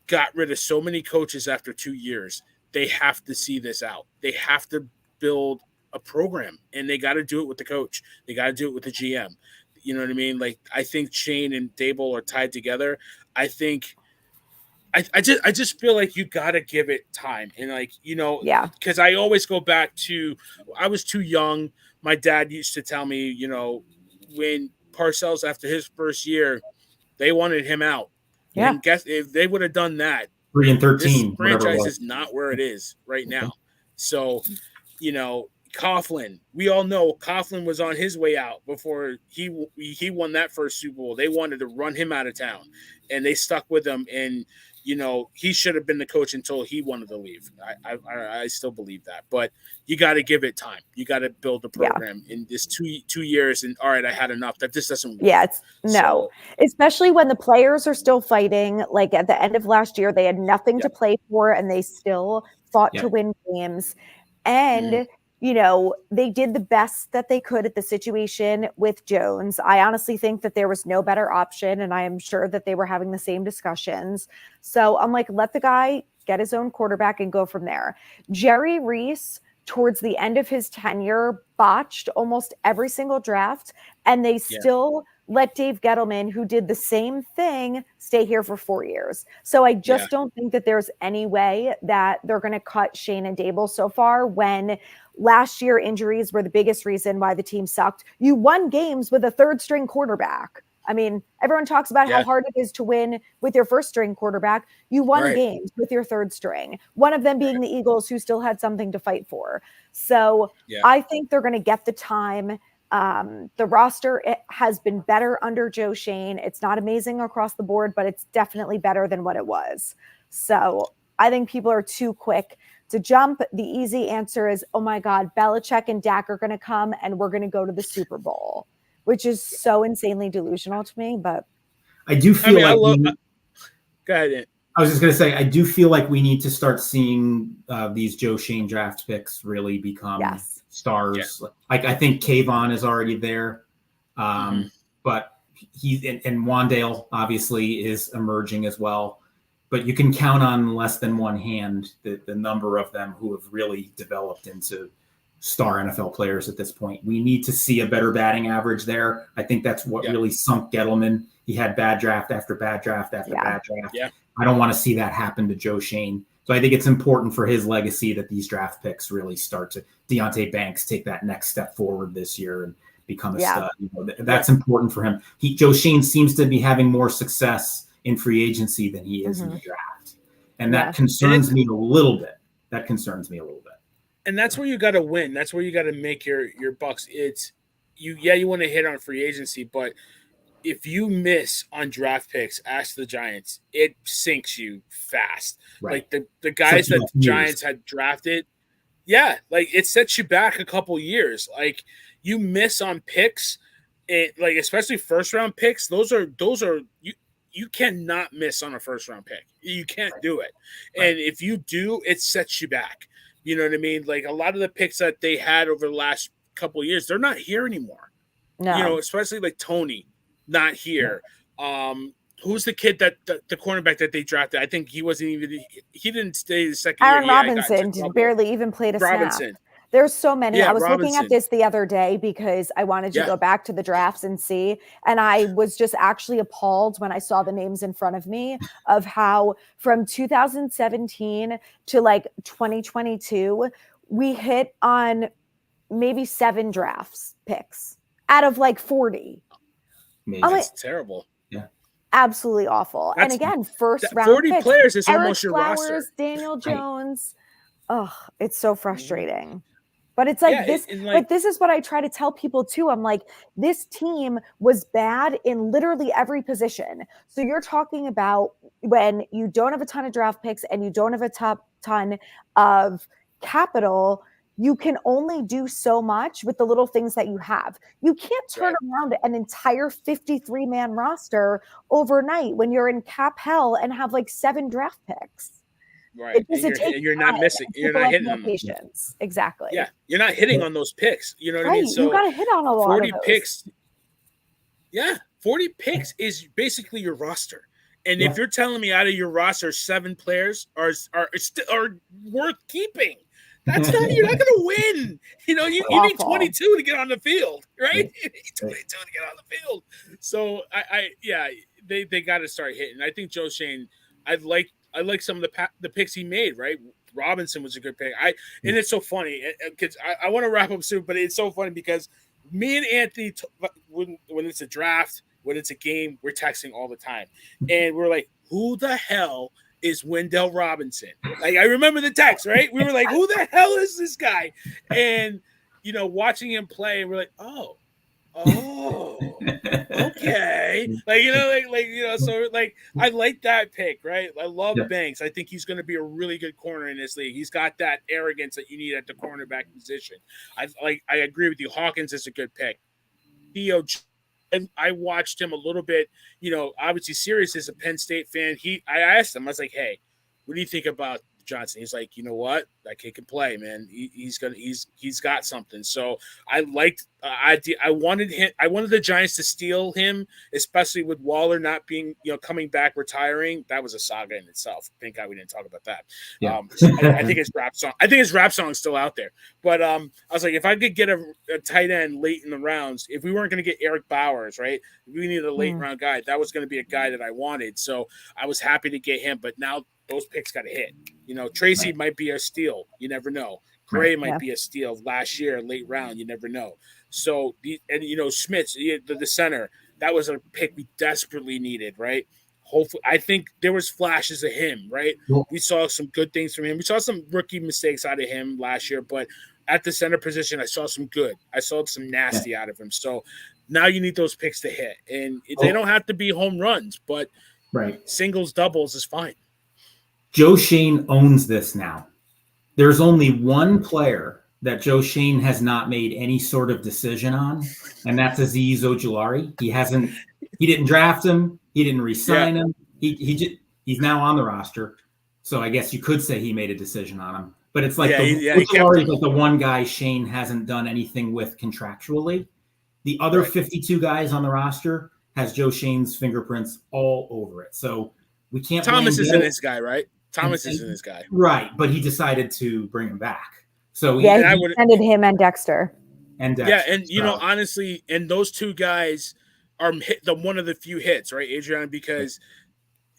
got rid of so many coaches after 2 years. They have to see this out. They have to build a program, and they got to do it with the coach. They got to do it with the GM. You know what I mean? Like, I think Shane and Dable are tied together. I think I just feel like you got to give it time. And, like, you know, because I always go back to, I was too young. My dad used to tell me, you know, when Parcells, after his first year, they wanted him out. Yeah. And guess if they would have done that, 3-13, this franchise is not where it is right now. So, you know, Coughlin, we all know Coughlin was on his way out before he won that first Super Bowl. They wanted to run him out of town, and they stuck with him. And, you know, he should have been the coach until he wanted to leave. I still believe that, but you got to give it time. You got to build the program in this 2 years. And all right, I had enough. That just doesn't work. Yeah, especially when the players are still fighting. Like at the end of last year, they had nothing to play for, and they still fought to win games. And you know, they did the best that they could at the situation with Jones. I honestly think that there was no better option, and I am sure that they were having the same discussions. So I'm like, let the guy get his own quarterback and go from there. Jerry Reese, towards the end of his tenure, botched almost every single draft, and they still let Dave Gettleman, who did the same thing, stay here for 4 years. So I just don't think that there's any way that they're going to cut Shane and Dable so far, when last year injuries were the biggest reason why the team sucked. You won games with a third-string quarterback. I mean, everyone talks about how hard it is to win with your first-string quarterback. You won games with your third string, one of them being the Eagles, who still had something to fight for. So I think they're going to get the time. The roster has been better under Joe Shane. It's not amazing across the board, but it's definitely better than what it was. So I think people are too quick to jump. The easy answer is, oh my God, Belichick and Dak are going to come and we're going to go to the Super Bowl, which is so insanely delusional to me. But I do feel go ahead. I was just going to say, I do feel like we need to start seeing these Joe Shane draft picks really become stars. Yeah. Like, I think Kayvon is already there, but he and Wandale obviously is emerging as well. But you can count on less than one hand the number of them who have really developed into star NFL players at this point. We need to see a better batting average there. I think that's what really sunk Gettleman. He had bad draft after bad draft after bad draft. Yeah. I don't want to see that happen to Joe Shane. So I think it's important for his legacy that these draft picks really start to Deonte Banks take that next step forward this year and become a stud. You know, that's important for him. Joe Shane seems to be having more success in free agency than he is in the draft. And that concerns me a little bit. And that's where you got to win. That's where you got to make your bucks. It's you want to hit on free agency, but if you miss on draft picks, ask the Giants, it sinks you fast. Right. Like the guys that the Giants had drafted, like it sets you back a couple years. Like you miss on picks, like especially first round picks, those are you cannot miss on a first round pick. You can't do it. Right. And if you do, it sets you back. You know what I mean? Like a lot of the picks that they had over the last couple of years, they're not here anymore. No. You know, especially like Tony, not here. Who's the kid that the cornerback that they drafted? I think he didn't stay the second Aaron year. Robinson barely even played a snap. There's so many. Yeah, I was looking at this the other day because I wanted to go back to the drafts and see. And I was just actually appalled when I saw the names in front of me of how from 2017 to like 2022, we hit on maybe 7 drafts picks out of like 40. That's terrible. Yeah. Absolutely awful. And again, first round 40 picks. players is Eric almost your Flowers, roster. Daniel Jones. Oh, it's so frustrating. But it's like this, but this is what I try to tell people too. I'm like, this team was bad in literally every position. So you're talking about when you don't have a ton of draft picks and you don't have a ton of capital, you can only do so much with the little things that you have. You can't turn around an entire 53-man roster overnight when you're in cap hell and have like 7 draft picks. Right. You're not missing. You're not hitting on patience. Exactly. Yeah. You're not hitting on those picks. You know what I mean? So you got to hit on a lot 40 of those. picks. Yeah. 40 picks is basically your roster. And Yeah. if you're telling me out of your roster 7 players are worth keeping, that's not you're not going to win. You know, you need 22 to get on the field, right? You need 22 to get on the field. So they got to start hitting. I think Joe Shane. I like some of the picks he made. Right, Robinson was a good pick. And it's so funny because I want to wrap up soon, but it's so funny because me and Anthony when it's a draft. When it's a game, we're texting all the time. And we're like, who the hell is Wendell Robinson? Like, I remember the text, right? We were like, who the hell is this guy? And, you know, watching him play, we're like, oh, okay. Like, you know, so like, I like that pick, right? I love Banks. I think he's going to be a really good corner in this league. He's got that arrogance that you need at the cornerback position. I agree with you. Hawkins is a good pick. Theo, and I watched him a little bit, you know, obviously Sirius is a Penn State fan. I asked him, I was like, hey, what do you think about Johnson? He's like, you know what? That kid can play, man. He's got something. So I liked, I wanted the Giants to steal him, especially with Waller not being, you know, coming back, retiring. That was a saga in itself. Thank God we didn't talk about that. Yeah. I think his rap song is still out there. But I was like, if I could get a tight end late in the rounds, if we weren't going to get Eric Bowers, right? We needed a late round guy. That was going to be a guy that I wanted. So I was happy to get him. But now those picks got to hit. You know, Tracy might be a steal. You never know. Gray might be a steal last year, late round. You never know. So, you know, Smith, the center, that was a pick we desperately needed, right? Hopefully, I think there was flashes of him, right? Cool. We saw some good things from him. We saw some rookie mistakes out of him last year, but at the center position, I saw some good. I saw some nasty out of him. So now you need those picks to hit. And they don't have to be home runs, but singles, doubles is fine. Joe Shane owns this now. There's only one player that Joe Shane has not made any sort of decision on, and that's Azeez Ojulari. He didn't draft him. He didn't re-sign him. He's now on the roster. So I guess you could say he made a decision on him. But it's like Ojulari is like the one guy Shane hasn't done anything with contractually. The other 52 guys on the roster has Joe Shane's fingerprints all over it. So we can't. Thomas isn't this guy, right? Thomas isn't this guy. Right, but he decided to bring him back. So he extended him and Dexter. Yeah, and you know, honestly, and those two guys are one of the few hits, right, Adrianna? Because,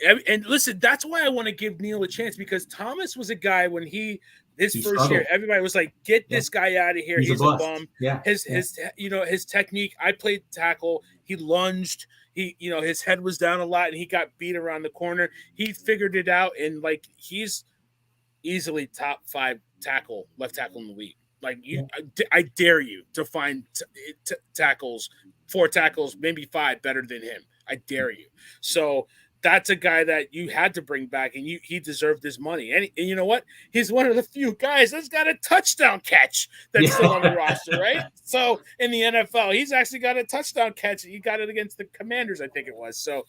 and listen, that's why I want to give Neil a chance, because Thomas was a guy when his first year, everybody was like, get this guy out of here. He's a bum. Yeah. His you know, his technique, I played tackle, he lunged. You know, his head was down a lot and he got beat around the corner. He figured it out, and like he's easily top 5 left tackle in the league. Like I dare you to find tackles, 4 tackles, maybe 5 better than him. I dare you. So that's a guy that you had to bring back, and he deserved his money. And you know what? He's one of the few guys that's got a touchdown catch that's still on the roster, right? So in the NFL, he's actually got a touchdown catch. He got it against the Commanders, I think it was. So,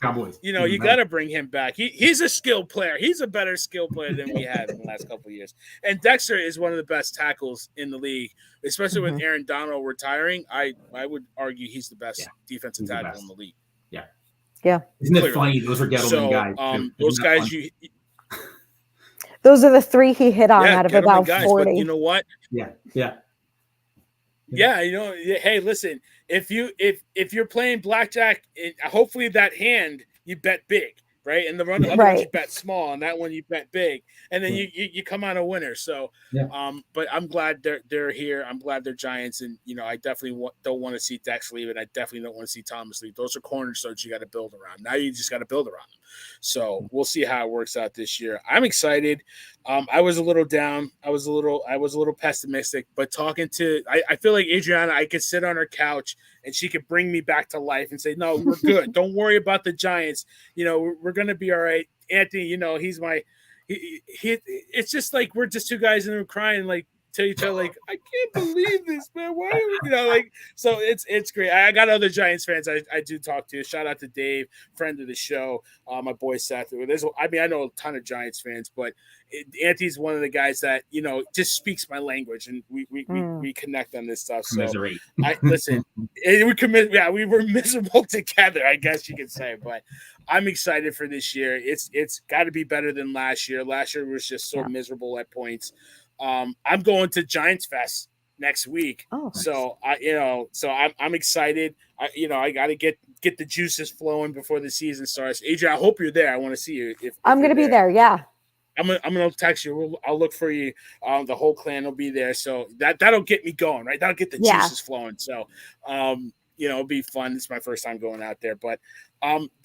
Cowboys. You know, you got to bring him back. He's a skilled player. He's a better skilled player than we had in the last couple of years. And Dexter is one of the best tackles in the league, especially with Aaron Donald retiring. I would argue he's the best defensive tackle in the league. Yeah. Isn't it funny? Those are Gettleman guys. Those guys, those are the 3 he hit on out of about guys, 40. But you know what? Yeah. You know, hey, listen, if you're playing blackjack, hopefully that hand you bet big, right? And the other ones you bet small, and that one you bet big, and then you come out a winner. So, but I'm glad they're here. I'm glad they're Giants, and you know, I definitely don't want to see Dex leave, and I definitely don't want to see Thomas leave. Those are cornerstones you got to build around. Now you just got to build around them. So we'll see how it works out this year. I'm excited. I was a little down. I was a little pessimistic, but talking to, I feel like Adrianna, I could sit on her couch and she could bring me back to life and say, no, we're good. Don't worry about the Giants. You know, we're going to be all right. Anthony, you know, he's my, it's just like, we're just 2 guys in the room crying. Like, to each other like, I can't believe this, man. Why are we, like, so it's great. I got other Giants fans I do talk to. Shout out to Dave, friend of the show, my boy Seth. I know a ton of Giants fans, but Anthony's one of the guys that just speaks my language, and we connect on this stuff. So listen, we were miserable together, I guess you could say, but I'm excited for this year. It's got to be better than last year. Last year was just so miserable at points. I'm going to Giants Fest next week, so I'm excited. I got to get the juices flowing before the season starts. Adrian, I hope you're there. I want to see you. If I'm going to be there, yeah. I'm gonna text you. I'll look for you. The whole clan will be there, so that'll get me going, right? That'll get the juices flowing. So, it'll be fun. It's my first time going out there, but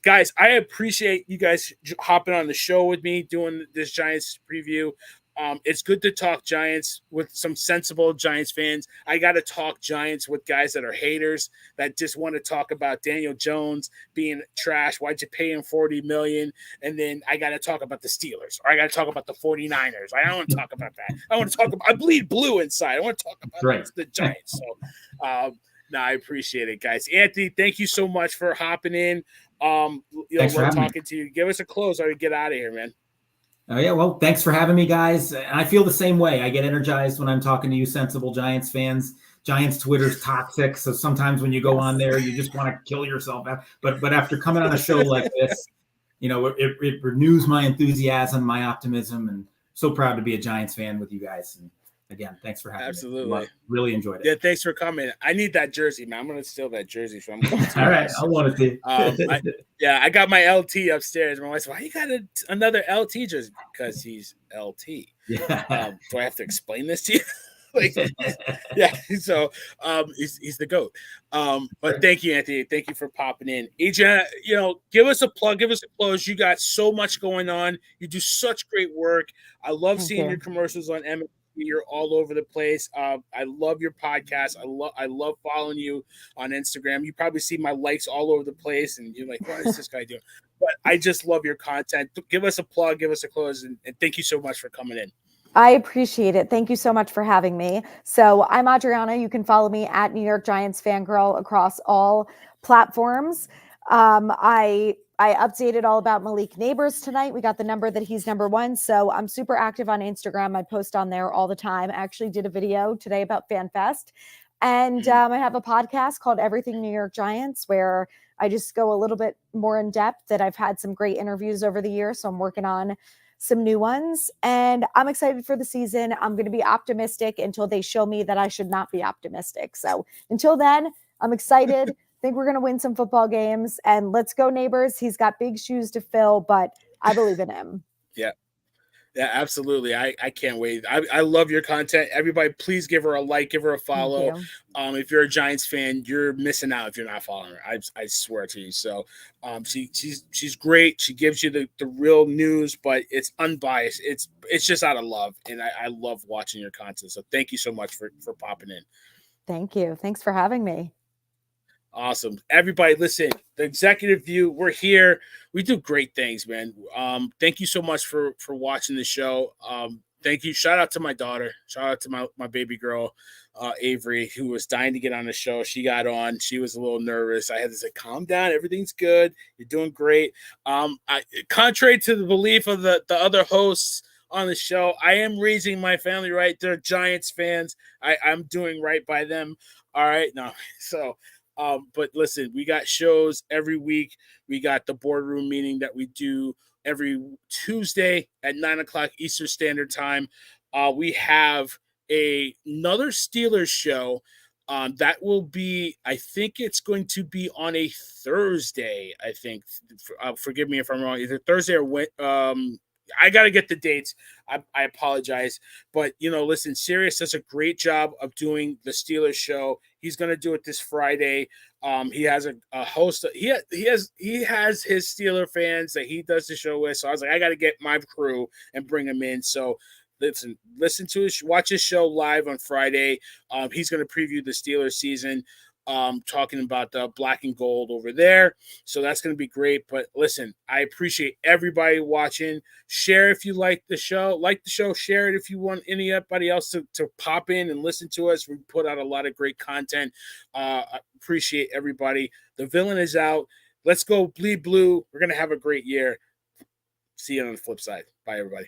guys, I appreciate you guys hopping on the show with me, doing this Giants preview. It's good to talk Giants with some sensible Giants fans. I got to talk Giants with guys that are haters that just want to talk about Daniel Jones being trash. Why'd you pay him $40 million? And then I got to talk about the Steelers, or I got to talk about the 49ers. I don't want to talk about that. I bleed blue inside. I want to talk about the Giants. So, I appreciate it, guys. Anthony, thank you so much for hopping in. Love talking to you. Give us a close or we get out of here, man. Oh, yeah. Well, thanks for having me, guys. I feel the same way. I get energized when I'm talking to you sensible Giants fans. Giants Twitter's toxic, so sometimes when you go on there, you just want to kill yourself. But after coming on a show like this, it renews my enthusiasm, my optimism, and so proud to be a Giants fan with you guys. And again, thanks for having me. Absolutely. Really enjoyed it. Yeah, thanks for coming. I need that jersey, man. I'm going to steal that jersey from you. All right. I want it to. I got my LT upstairs. My wife's, why you got another LT jersey? Because he's LT. Yeah. Do I have to explain this to you? So he's the GOAT. But thank you, Anthony. Thank you for popping in. Adrianna, give us a plug, give us a close. You got so much going on. You do such great work. I love seeing your commercials on MLB. You're all over the place. I love your podcast. I love following you on Instagram. You probably see my likes all over the place, and you're like, what is this guy doing? But I just love your content. Give us a plug, give us a close, and thank you so much for coming in. I appreciate it. Thank you so much for having me. So I'm Adrianna. You can follow me at New York Giants Fangirl across all platforms. I updated all about Malik Neighbors tonight. We got the number that he's number one. So I'm super active on Instagram. I post on there all the time. I actually did a video today about FanFest. And I have a podcast called Everything New York Giants, where I just go a little bit more in depth. That I've had some great interviews over the years. So I'm working on some new ones. And I'm excited for the season. I'm going to be optimistic until they show me that I should not be optimistic. So until then, I'm excited. Think we're going to win some football games, and let's go Neighbors. He's got big shoes to fill, but I believe in him. Yeah, absolutely. I can't wait. I love your content. Everybody, please give her a like, give her a follow. If you're a Giants fan, you're missing out if you're not following her. I swear to you. So she's great. She gives you the real news, but it's unbiased. It's just out of love, and I love watching your content. So thank you so much for popping in. Thank you. Thanks for having me. Awesome. Everybody, listen, the Executive View, we're here. We do great things, man. Thank you so much for watching the show. Thank you. Shout out to my daughter. Shout out to my baby girl, Avery, who was dying to get on the show. She got on. She was a little nervous. I had to say, calm down. Everything's good. You're doing great. Contrary to the belief of the other hosts on the show, I am raising my family right. They're Giants fans. I'm doing right by them. All right. No. So, but listen, we got shows every week. We got the boardroom meeting that we do every Tuesday at 9:00 Eastern Standard Time. We have another Steelers show that will be, I think it's going to be on a Thursday. I think, forgive me if I'm wrong, either Thursday or I got to get the dates. I apologize. But, listen, Sirius does a great job of doing the Steelers show. He's going to do it this Friday. He has a host. He has his Steeler fans that he does the show with. So I was like, I got to get my crew and bring them in. So listen to watch his show live on Friday. He's going to preview the Steelers season. talking about the black and gold over there. So that's going to be great. But listen, I appreciate everybody watching. Share if you like the show. Like the show, share it if you want anybody else to pop in and listen to us. We put out a lot of great content. I appreciate everybody. The Villain is out. Let's go bleed blue. We're going to have a great year. See you on the flip side. Bye, everybody.